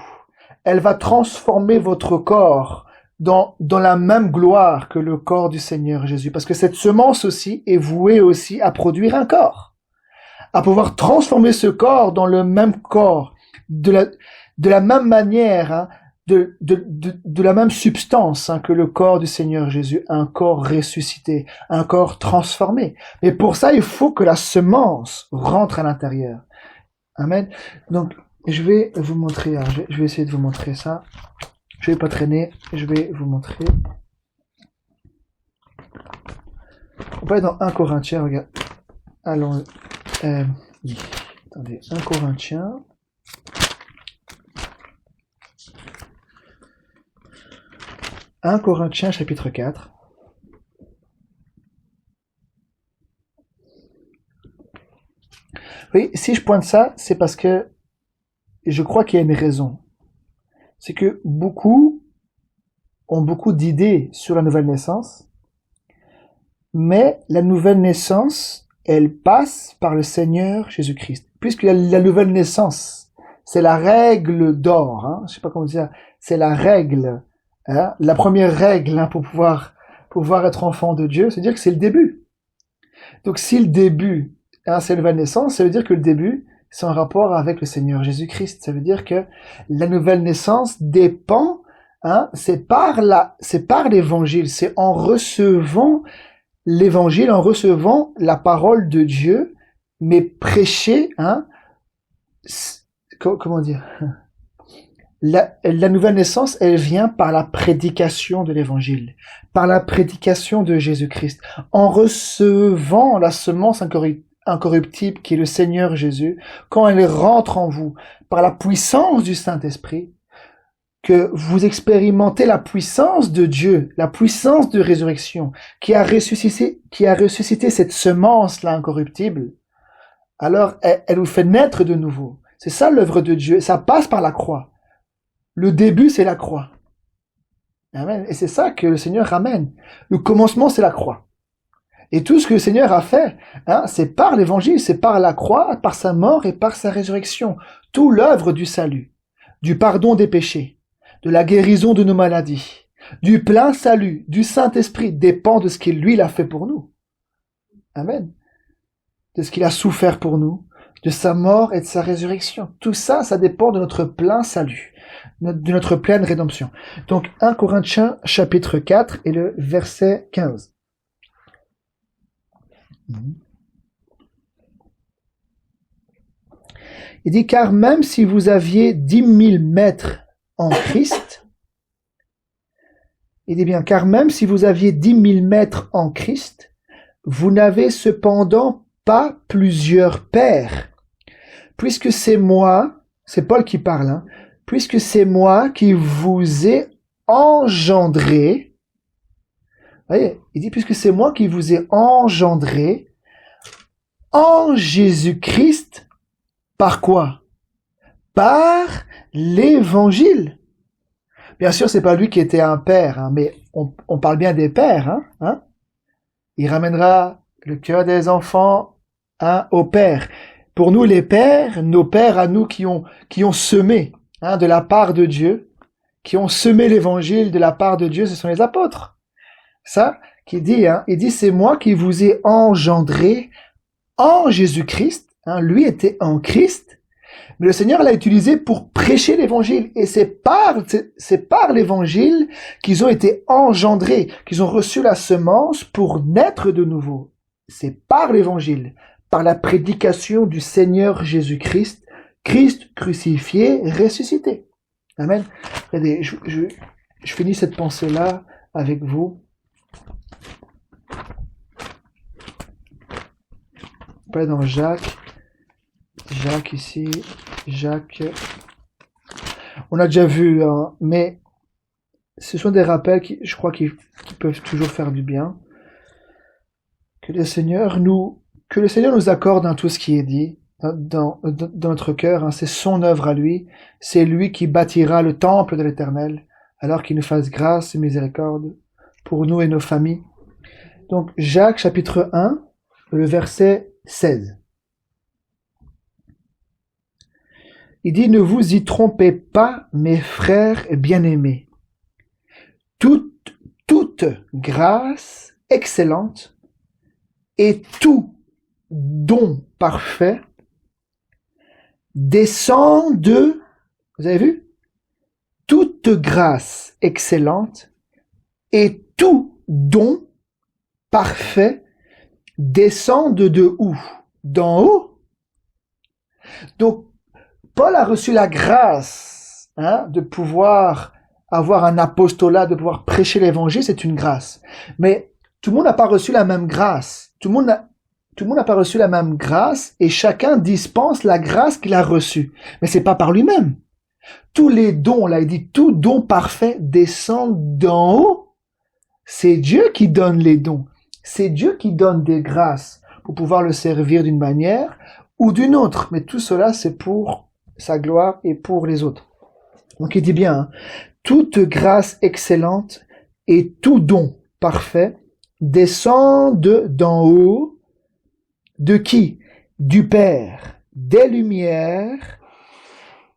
elle va transformer votre corps dans la même gloire que le corps du Seigneur Jésus. Parce que cette semence aussi est vouée aussi à produire un corps. À pouvoir transformer ce corps dans le même corps, de la même manière, de la même substance que le corps du Seigneur Jésus, un corps ressuscité, un corps transformé. Mais pour ça, il faut que la semence rentre à l'intérieur. Amen. Donc, je vais vous montrer, je vais essayer de vous montrer ça. Je vais pas traîner, je vais vous montrer. On va aller dans 1 Corinthiens, regarde. Allons, attendez, 1 Corinthiens. « 1 Corinthiens chapitre 4. Oui, si je pointe ça, c'est parce que je crois qu'il y a une raison. C'est que beaucoup ont beaucoup d'idées sur la nouvelle naissance, mais la nouvelle naissance, elle passe par le Seigneur Jésus-Christ. Puisque la nouvelle naissance, c'est la règle d'or, je sais pas comment dire, c'est la règle, la première règle pour pouvoir être enfant de Dieu, c'est dire que c'est le début. Donc si le début, c'est la nouvelle naissance, ça veut dire que le début, c'est en rapport avec le Seigneur Jésus-Christ. Ça veut dire que la nouvelle naissance dépend, c'est par l'évangile, c'est en recevant l'évangile, en recevant la parole de Dieu, mais prêcher, comment dire, la nouvelle naissance, elle vient par la prédication de l'évangile, par la prédication de Jésus-Christ, en recevant la semence incorruptible qui est le Seigneur Jésus, quand elle rentre en vous, par la puissance du Saint-Esprit, que vous expérimentez la puissance de Dieu, la puissance de résurrection, qui a ressuscité cette semence-là incorruptible, alors elle vous fait naître de nouveau. C'est ça l'œuvre de Dieu, ça passe par la croix. Le début, c'est la croix. Amen. Et c'est ça que le Seigneur ramène. Le commencement, c'est la croix. Et tout ce que le Seigneur a fait, c'est par l'évangile, c'est par la croix, par sa mort et par sa résurrection. Tout l'œuvre du salut, du pardon des péchés, de la guérison de nos maladies, du plein salut, du Saint-Esprit dépend de ce qu'il, lui, a fait pour nous. Amen. De ce qu'il a souffert pour nous, de sa mort et de sa résurrection. Tout ça, ça dépend de notre plein salut, de notre pleine rédemption. Donc, 1 Corinthiens chapitre 4 et le verset 15. Il dit, car même si vous aviez 10 000 maîtres en Christ, Il dit bien, car même si vous aviez 10 000 maîtres en Christ, vous n'avez cependant pas plusieurs pères. Puisque c'est moi, c'est Paul qui parle, hein, puisque c'est moi qui vous ai engendré, vous voyez, il dit, puisque c'est moi qui vous ai engendré en Jésus-Christ, par quoi? Par l'évangile. Bien sûr, c'est pas lui qui était un père, hein, mais on parle bien des pères, hein. Il ramènera le cœur des enfants, hein, au père. Pour nous, les pères, nos pères à nous qui ont semé, hein, de la part de Dieu, qui ont semé l'évangile de la part de Dieu, ce sont les apôtres. Ça, qui dit, hein, il dit, c'est moi qui vous ai engendré en Jésus-Christ, hein, lui était en Christ, mais le Seigneur l'a utilisé pour prêcher l'évangile. Et c'est par l'évangile qu'ils ont été engendrés, qu'ils ont reçu la semence pour naître de nouveau. C'est par l'évangile, par la prédication du Seigneur Jésus-Christ, Christ crucifié, ressuscité. Amen. Regardez, je finis cette pensée-là avec vous. Pas dans Jacques ici, Jacques. On a déjà vu, hein, mais ce sont des rappels qui, je crois, qui peuvent toujours faire du bien. Que le Seigneur nous accorde dans tout ce qui est dit, dans notre cœur, hein, c'est son œuvre à lui, c'est lui qui bâtira le temple de l'Éternel, alors qu'il nous fasse grâce et miséricorde pour nous et nos familles. Donc, Jacques, chapitre 1, le verset 16. Il dit, ne vous y trompez pas, mes frères bien-aimés. Toute grâce excellente et tout don parfait descend de, vous avez vu? Toute grâce excellente et tout don parfait descendent de où? D'en haut. Donc, Paul a reçu la grâce, hein, de pouvoir avoir un apostolat, de pouvoir prêcher l'évangile, c'est une grâce. Mais tout le monde n'a pas reçu la même grâce. Tout le monde n'a pas reçu la même grâce et chacun dispense la grâce qu'il a reçue. Mais c'est pas par lui-même. Tous les dons, là, il dit, tout don parfait descend d'en haut. C'est Dieu qui donne les dons. C'est Dieu qui donne des grâces pour pouvoir le servir d'une manière ou d'une autre. Mais tout cela, c'est pour sa gloire et pour les autres. Donc il dit bien, hein, toute grâce excellente et tout don parfait descend d'en haut. De qui? Du Père des Lumières,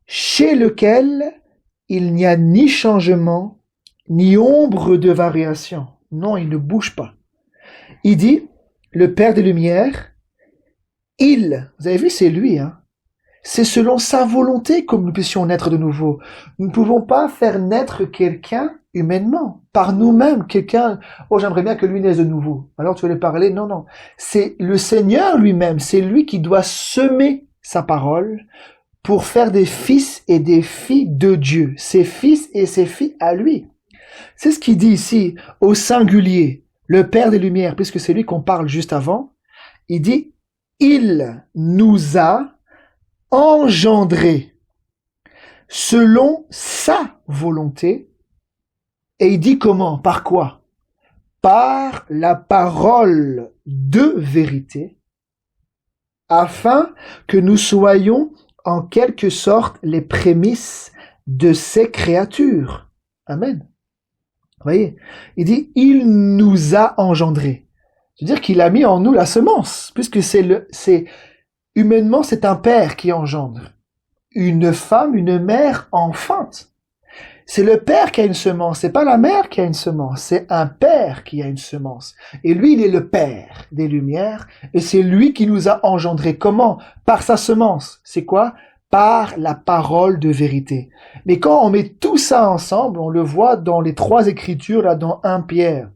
chez lequel il n'y a ni changement, ni ombre de variation. Non, il ne bouge pas. Il dit, le Père des Lumières, vous avez vu, c'est lui, hein. C'est selon sa volonté que nous puissions naître de nouveau. Nous ne pouvons pas faire naître quelqu'un humainement, par nous-mêmes. Quelqu'un, oh, j'aimerais bien que lui naisse de nouveau. Alors tu veux lui parler? Non, non. C'est le Seigneur lui-même. C'est lui qui doit semer sa parole pour faire des fils et des filles de Dieu. Ses fils et ses filles à lui. C'est ce qu'il dit ici au singulier, le Père des Lumières, puisque c'est lui qu'on parle juste avant. Il dit, il nous a engendré selon sa volonté. Et il dit comment? Par quoi? Par la parole de vérité, afin que nous soyons en quelque sorte les prémices de ses créatures. Amen. Vous voyez? Il dit, il nous a engendrés. C'est-à-dire qu'il a mis en nous la semence, puisque humainement, c'est un père qui engendre. Une femme, une mère enfante. C'est le père qui a une semence, c'est pas la mère qui a une semence, c'est un père qui a une semence. Et lui, il est le Père des Lumières, et c'est lui qui nous a engendrés. Comment? Par sa semence. C'est quoi? Par la parole de vérité. Mais quand on met tout ça ensemble, on le voit dans les 3 écritures, là, dans 1 Pierre,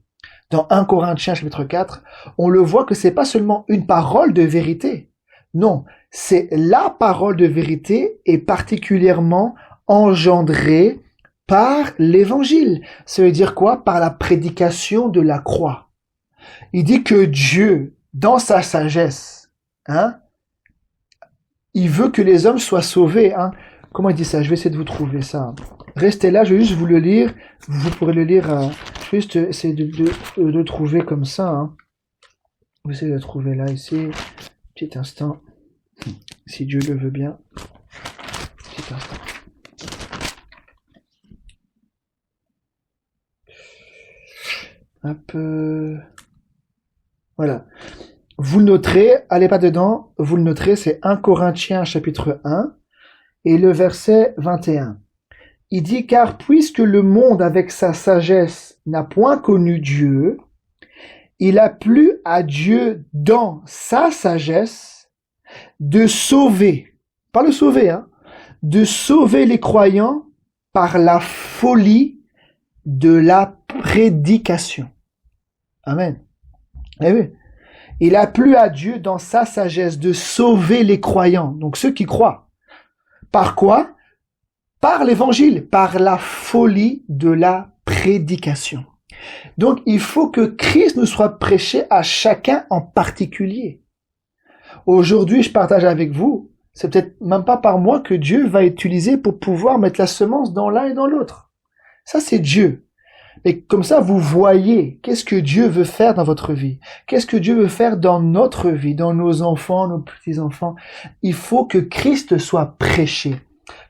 dans 1 Corinthiens, chapitre 4, on le voit que c'est pas seulement une parole de vérité. Non, c'est la parole de vérité et particulièrement engendrée par l'évangile. Ça veut dire quoi? Par la prédication de la croix. Il dit que Dieu, dans sa sagesse, il veut que les hommes soient sauvés. Comment il dit ça? Je vais essayer de vous trouver ça. Restez là, je vais juste vous le lire. Vous pourrez le lire. Je vais juste essayer de le trouver comme ça. Je vais essayer de le trouver là, ici. Petit instant. Si Dieu le veut bien. Petit instant. Un peu... Voilà. Vous le noterez, allez pas dedans, vous le noterez, c'est 1 Corinthiens chapitre 1 et le verset 21. Il dit, car puisque le monde avec sa sagesse n'a point connu Dieu, il a plu à Dieu dans sa sagesse de sauver, pas le sauver, de sauver les croyants par la folie de la prédication. Amen. Eh oui. Il a plu à Dieu dans sa sagesse de sauver les croyants, donc ceux qui croient. Par quoi? Par l'évangile, par la folie de la prédication. Donc il faut que Christ nous soit prêché à chacun en particulier. Aujourd'hui, je partage avec vous, c'est peut-être même pas par moi que Dieu va utiliser pour pouvoir mettre la semence dans l'un et dans l'autre. Ça, c'est Dieu. Et comme ça, vous voyez qu'est-ce que Dieu veut faire dans votre vie. Qu'est-ce que Dieu veut faire dans notre vie, dans nos enfants, nos petits-enfants. Il faut que Christ soit prêché.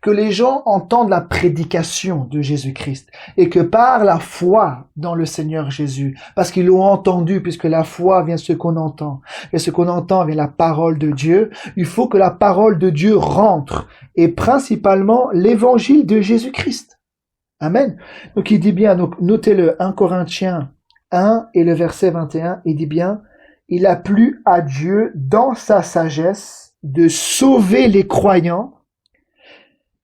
Que les gens entendent la prédication de Jésus-Christ. Et que par la foi dans le Seigneur Jésus, parce qu'ils l'ont entendu, puisque la foi vient de ce qu'on entend. Et ce qu'on entend vient de la parole de Dieu. Il faut que la parole de Dieu rentre. Et principalement l'évangile de Jésus-Christ. Amen. Donc il dit bien, donc notez-le, 1 Corinthiens 1 et le verset 21, il dit bien, il a plu à Dieu dans sa sagesse de sauver les croyants.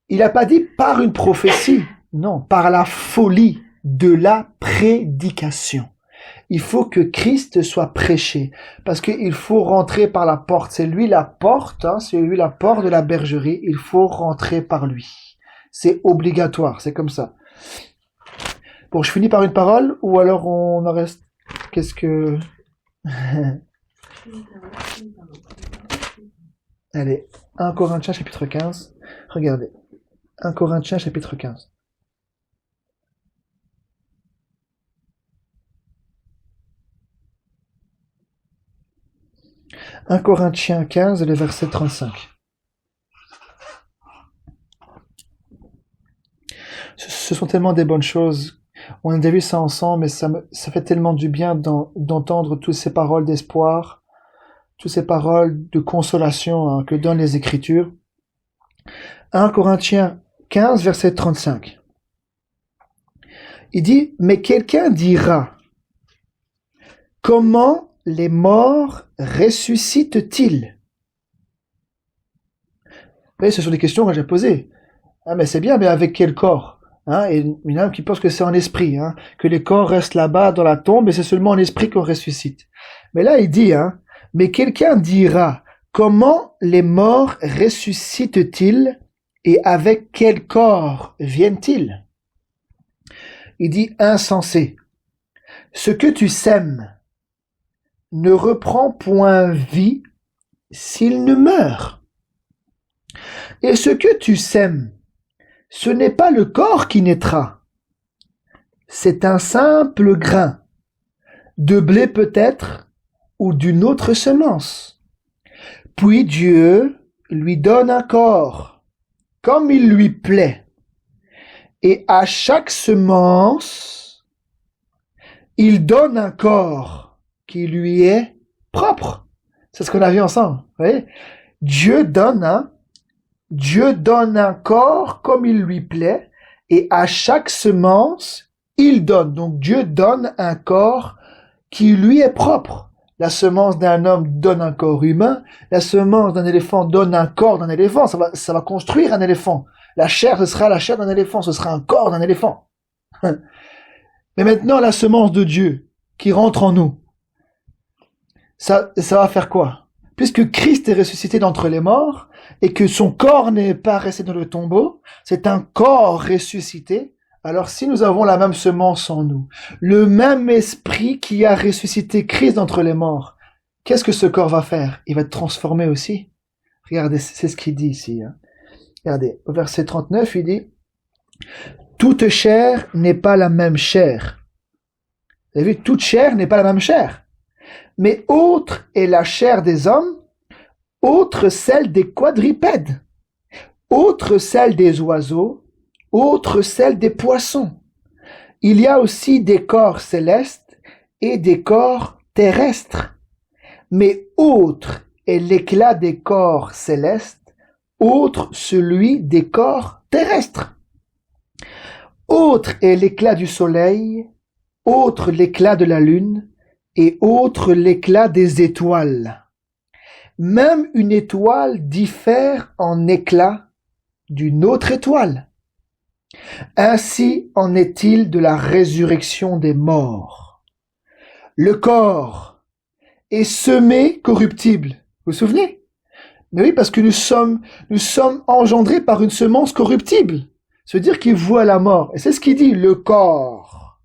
Il n'a pas dit par une prophétie, non, par la folie de la prédication. Il faut que Christ soit prêché, parce qu'il faut rentrer par la porte. C'est lui la porte, c'est lui la porte de la bergerie, il faut rentrer par lui. C'est obligatoire, c'est comme ça. Bon, je finis par une parole, ou alors on en reste... Qu'est-ce que... Allez, 1 Corinthiens chapitre 15. Regardez. 1 Corinthiens chapitre 15. « 1 Corinthiens 15, le verset 35. Ce sont tellement des bonnes choses. On a déjà vu ça ensemble, mais ça fait tellement du bien d'entendre toutes ces paroles d'espoir, toutes ces paroles de consolation que donnent les Écritures. 1 Corinthiens 15, verset 35. Il dit, « Mais quelqu'un dira, comment les morts ressuscitent-ils » Vous voyez, ce sont des questions que j'ai posées. Mais c'est bien, mais avec quel corps? Et il y en a qui pensent que c'est en esprit, que les corps restent là-bas dans la tombe et c'est seulement en esprit qu'on ressuscite. Mais là, il dit, mais quelqu'un dira, comment les morts ressuscitent-ils et avec quel corps viennent-ils? Il dit, insensé, ce que tu sèmes ne reprend point vie s'il ne meurt. Et ce que tu sèmes, ce n'est pas le corps qui naîtra, c'est un simple grain, de blé peut-être, ou d'une autre semence. Puis Dieu lui donne un corps, comme il lui plaît, et à chaque semence, il donne un corps qui lui est propre. C'est ce qu'on a vu ensemble, vous voyez? Dieu donne un corps comme il lui plaît, et à chaque semence, il donne. Donc Dieu donne un corps qui lui est propre. La semence d'un homme donne un corps humain, la semence d'un éléphant donne un corps d'un éléphant, ça va construire un éléphant. La chair, ce sera la chair d'un éléphant, ce sera un corps d'un éléphant. Mais maintenant, la semence de Dieu qui rentre en nous, ça va faire quoi? Puisque Christ est ressuscité d'entre les morts, et que son corps n'est pas resté dans le tombeau, c'est un corps ressuscité, Alors si nous avons la même semence en nous, le même esprit qui a ressuscité Christ d'entre les morts, qu'est-ce que ce corps va faire? Il va être transformé aussi. Regardez, c'est ce qu'il dit ici. Regardez, au verset 39, il dit « Toute chair n'est pas la même chair. » Vous avez vu, toute chair n'est pas la même chair. Mais autre est la chair des hommes, autre celle des quadrupèdes, autre celle des oiseaux, autre celle des poissons. Il y a aussi des corps célestes et des corps terrestres. Mais autre est l'éclat des corps célestes, autre celui des corps terrestres. Autre est l'éclat du soleil, autre l'éclat de la lune, et autre l'éclat des étoiles. Même une étoile diffère en éclat d'une autre étoile. Ainsi en est-il de la résurrection des morts. Le corps est semé corruptible. Vous vous souvenez? Mais oui, parce que nous sommes engendrés par une semence corruptible. Ça veut dire qu'il voit la mort. Et c'est ce qu'il dit, le corps.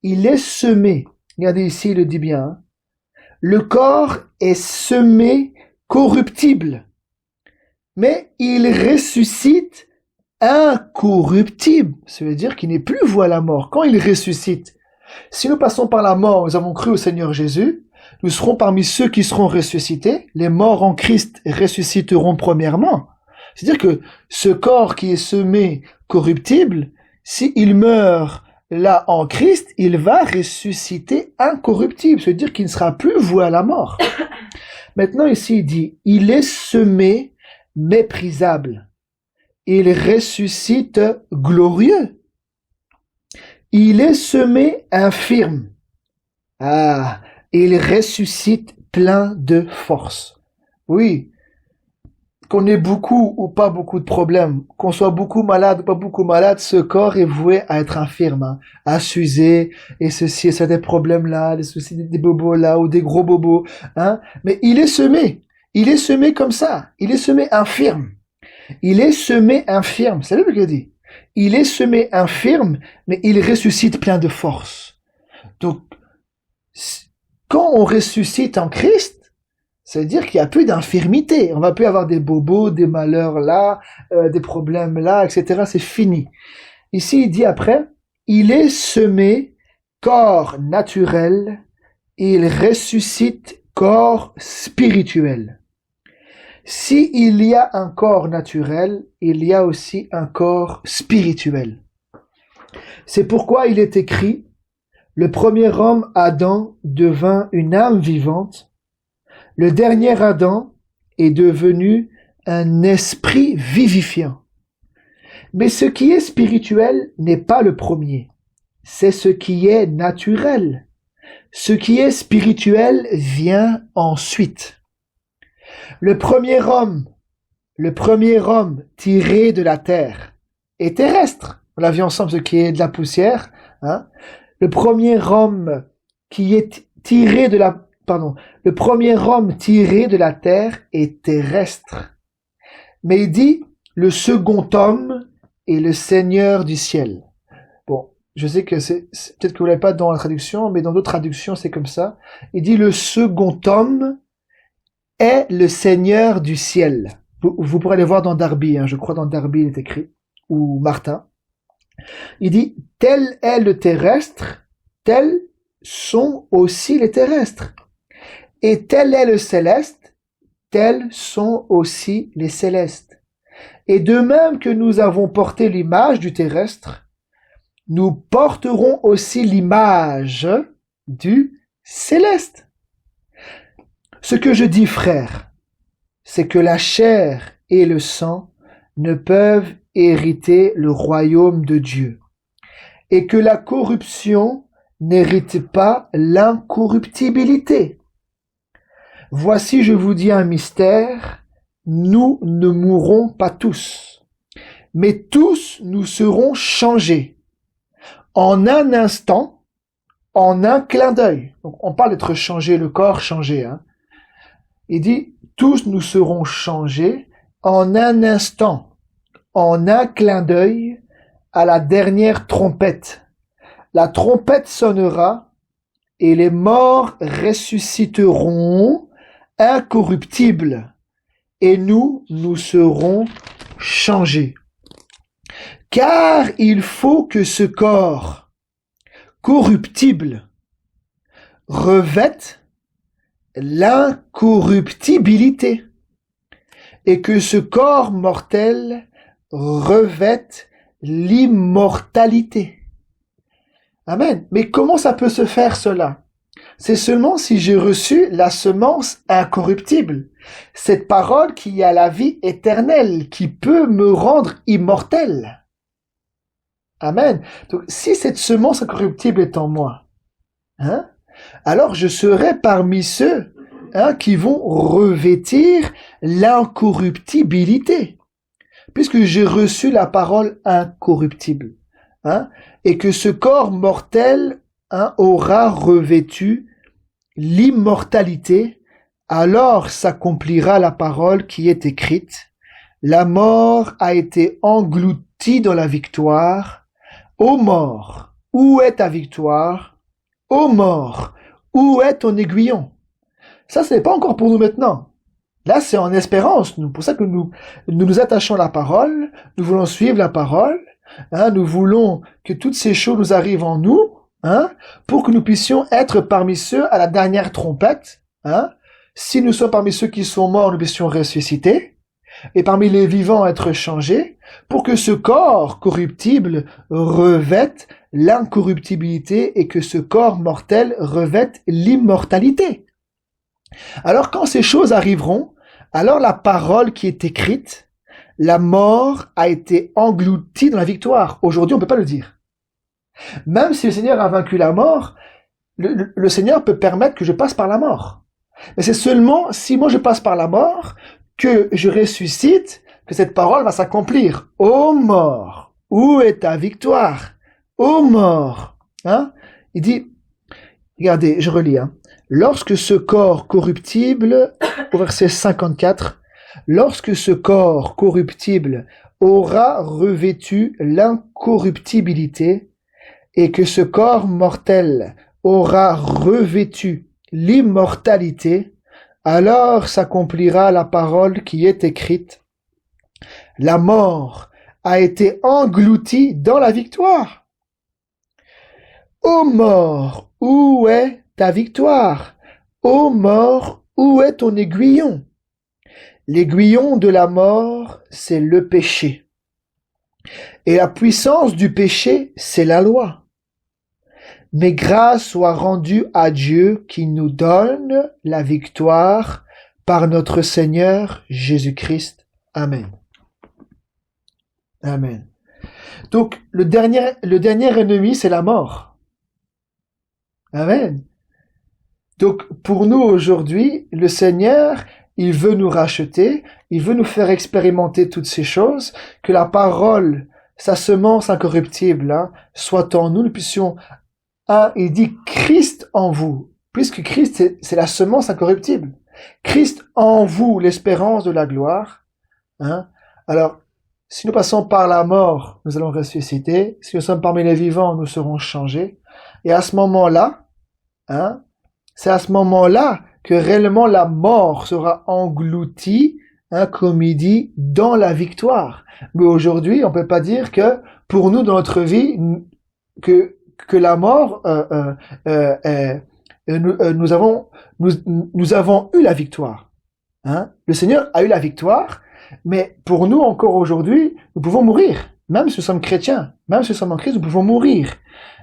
Il est semé. Regardez ici, il le dit bien. Hein. Le corps est semé corruptible. Mais il ressuscite incorruptible. Ça veut dire qu'il n'est plus voué à la mort. Quand il ressuscite, si nous passons par la mort, nous avons cru au Seigneur Jésus, nous serons parmi ceux qui seront ressuscités. Les morts en Christ ressusciteront premièrement. C'est-à-dire que ce corps qui est semé corruptible, s'il meurt là en Christ, il va ressusciter incorruptible. C'est-à-dire qu'il ne sera plus voué à la mort. Maintenant ici il dit, il est semé méprisable. Il ressuscite glorieux. Il est semé infirme. Ah, il ressuscite plein de force. Oui, qu'on ait beaucoup ou pas beaucoup de problèmes, qu'on soit beaucoup malade ou pas beaucoup malade, ce corps est voué à être infirme, hein, à s'user, et ceci, et ça, des problèmes là, des soucis, des bobos là, ou des gros bobos, hein. Mais il est semé comme ça, il est semé infirme. Il est semé infirme, c'est le qu'il dit. Il est semé infirme, mais il ressuscite plein de force. Donc, quand on ressuscite en Christ, ça veut dire qu'il n'y a plus d'infirmité. On va plus avoir des bobos, des malheurs là, des problèmes là, etc. C'est fini. Ici, il dit après, il est semé corps naturel et il ressuscite corps spirituel. Si il y a un corps naturel, il y a aussi un corps spirituel. C'est pourquoi il est écrit, le premier homme, Adam, devint une âme vivante. Le dernier Adam est devenu un esprit vivifiant. Mais ce qui est spirituel n'est pas le premier. C'est ce qui est naturel. Ce qui est spirituel vient ensuite. Le premier homme tiré de la terre est terrestre. On l'a vu ensemble, ce qui est de la poussière. Hein? Le premier homme tiré de la terre est terrestre. Mais il dit, le second homme est le Seigneur du ciel. Bon, je sais que peut-être que vous l'avez pas dans la traduction, mais dans d'autres traductions, c'est comme ça. Il dit, le second homme est le Seigneur du ciel. Vous pourrez aller voir dans Darby, hein, je crois dans Darby il est écrit, ou Martin. Il dit, tel est le terrestre, tels sont aussi les terrestres. Et tel est le céleste, tels sont aussi les célestes. Et de même que nous avons porté l'image du terrestre, nous porterons aussi l'image du céleste. Ce que je dis, frère, c'est que la chair et le sang ne peuvent hériter le royaume de Dieu, et que la corruption n'hérite pas l'incorruptibilité. Voici, je vous dis un mystère, nous ne mourrons pas tous, mais tous nous serons changés, en un instant, en un clin d'œil. Donc, on parle d'être changé, le corps changé, hein. Il dit, tous nous serons changés en un instant, en un clin d'œil, à la dernière trompette. La trompette sonnera et les morts ressusciteront incorruptibles et nous serons changés. Car il faut que ce corps corruptible revête l'incorruptibilité et que ce corps mortel revête l'immortalité. Amen. Mais comment ça peut se faire cela? C'est seulement si j'ai reçu la semence incorruptible, cette parole qui a la vie éternelle, qui peut me rendre immortel. Amen. Donc, si cette semence incorruptible est en moi, alors je serai parmi ceux qui vont revêtir l'incorruptibilité, puisque j'ai reçu la parole incorruptible, et que ce corps mortel aura revêtu l'immortalité, alors s'accomplira la parole qui est écrite. La mort a été engloutie dans la victoire. Ô mort, où est ta victoire? Ô mort, où est ton aiguillon? Ça, ce n'est pas encore pour nous maintenant. Là, c'est en espérance. Nous, pour ça que nous nous attachons à la parole. Nous voulons suivre la parole. Nous voulons que toutes ces choses nous arrivent en nous, pour que nous puissions être parmi ceux à la dernière trompette. Si nous sommes parmi ceux qui sont morts, nous puissions ressusciter. Et parmi les vivants, être changés, pour que ce corps corruptible revête l'incorruptibilité et que ce corps mortel revête l'immortalité. Alors quand ces choses arriveront, alors la parole qui est écrite, la mort a été engloutie dans la victoire. Aujourd'hui, on ne peut pas le dire. Même si le Seigneur a vaincu la mort, le Seigneur peut permettre que je passe par la mort. Mais c'est seulement si moi je passe par la mort que je ressuscite, que cette parole va s'accomplir. Ô mort, où est ta victoire? Ô mort. Il dit, regardez, je relis. Lorsque ce corps corruptible, au verset 54, lorsque ce corps corruptible aura revêtu l'incorruptibilité et que ce corps mortel aura revêtu l'immortalité, alors s'accomplira la parole qui est écrite. La mort a été engloutie dans la victoire. Ô mort, où est ta victoire? Ô mort, où est ton aiguillon? L'aiguillon de la mort, c'est le péché. Et la puissance du péché, c'est la loi. Mais grâce soit rendue à Dieu qui nous donne la victoire par notre Seigneur Jésus-Christ. Amen. Amen. Donc, le dernier ennemi, c'est la mort. Amen. Donc, pour nous aujourd'hui, le Seigneur, il veut nous racheter, il veut nous faire expérimenter toutes ces choses, que la parole, sa semence incorruptible, soit en nous, nous puissions il dit Christ en vous, puisque Christ c'est la semence incorruptible. Christ en vous, l'espérance de la gloire. Alors, si nous passons par la mort, nous allons ressusciter. Si nous sommes parmi les vivants, nous serons changés. Et à ce moment-là, c'est à ce moment-là que réellement la mort sera engloutie, comme il dit, dans la victoire. Mais aujourd'hui, on peut pas dire que pour nous, dans notre vie, que la mort, nous avons eu la victoire. Le Seigneur a eu la victoire, mais pour nous encore aujourd'hui, nous pouvons mourir. Même si nous sommes chrétiens, même si nous sommes en Christ, nous pouvons mourir.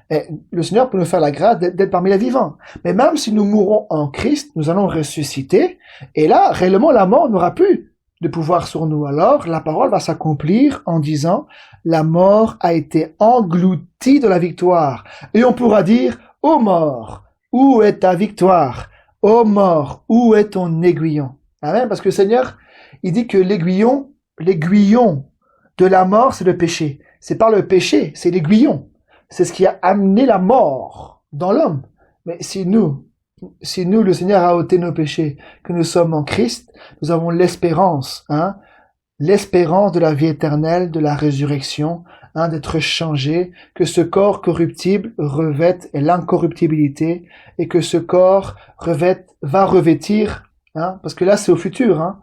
Et le Seigneur peut nous faire la grâce d'être parmi les vivants. Mais même si nous mourons en Christ, nous allons ressusciter. Et là, réellement, la mort n'aura plus de pouvoir sur nous. Alors, la parole va s'accomplir en disant, la mort a été engloutie de la victoire. Et on pourra dire, ô mort, où est ta victoire? Ô mort, où est ton aiguillon? Amen. Parce que le Seigneur, il dit que l'aiguillon de la mort, c'est le péché. C'est pas le péché, c'est l'aiguillon. C'est ce qui a amené la mort dans l'homme. Mais si nous, le Seigneur a ôté nos péchés, que nous sommes en Christ, nous avons l'espérance, l'espérance de la vie éternelle, de la résurrection, d'être changé, que ce corps corruptible revête l'incorruptibilité et que ce corps va revêtir, parce que là c'est au futur.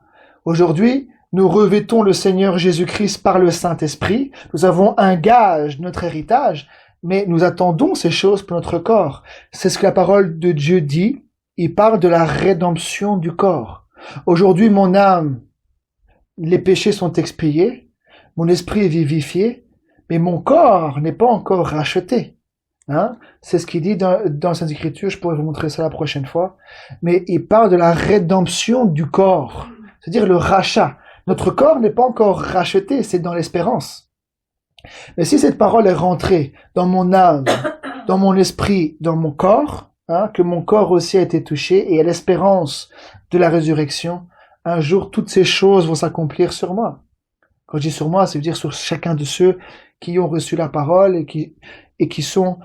Aujourd'hui, nous revêtons le Seigneur Jésus-Christ par le Saint-Esprit. Nous avons un gage, notre héritage, mais nous attendons ces choses pour notre corps. C'est ce que la parole de Dieu dit. Il parle de la rédemption du corps. Aujourd'hui, mon âme, les péchés sont expiés, mon esprit est vivifié, mais mon corps n'est pas encore racheté. C'est ce qu'il dit dans les Écritures, je pourrais vous montrer ça la prochaine fois, mais il parle de la rédemption du corps, c'est-à-dire le rachat. Notre corps n'est pas encore racheté, c'est dans l'espérance. Mais si cette parole est rentrée dans mon âme, dans mon esprit, dans mon corps, que mon corps aussi a été touché, et à l'espérance de la résurrection, un jour toutes ces choses vont s'accomplir sur moi. Quand je dis sur moi, ça veut dire sur chacun de ceux qui ont reçu la parole et qui sont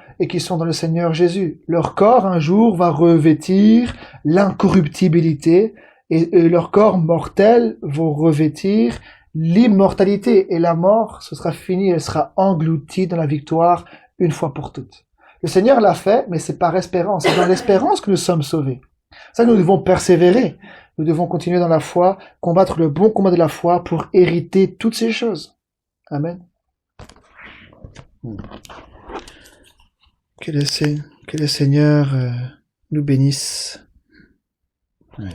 dans le Seigneur Jésus. Leur corps un jour va revêtir l'incorruptibilité et leur corps mortel vont revêtir l'immortalité. Et la mort, ce sera fini, elle sera engloutie dans la victoire une fois pour toutes. Le Seigneur l'a fait, mais c'est par espérance. C'est dans l'espérance que nous sommes sauvés. Ça, nous devons persévérer. Nous devons continuer dans la foi, combattre le bon combat de la foi pour hériter toutes ces choses. Amen. Que le Seigneur nous bénisse. Ouais.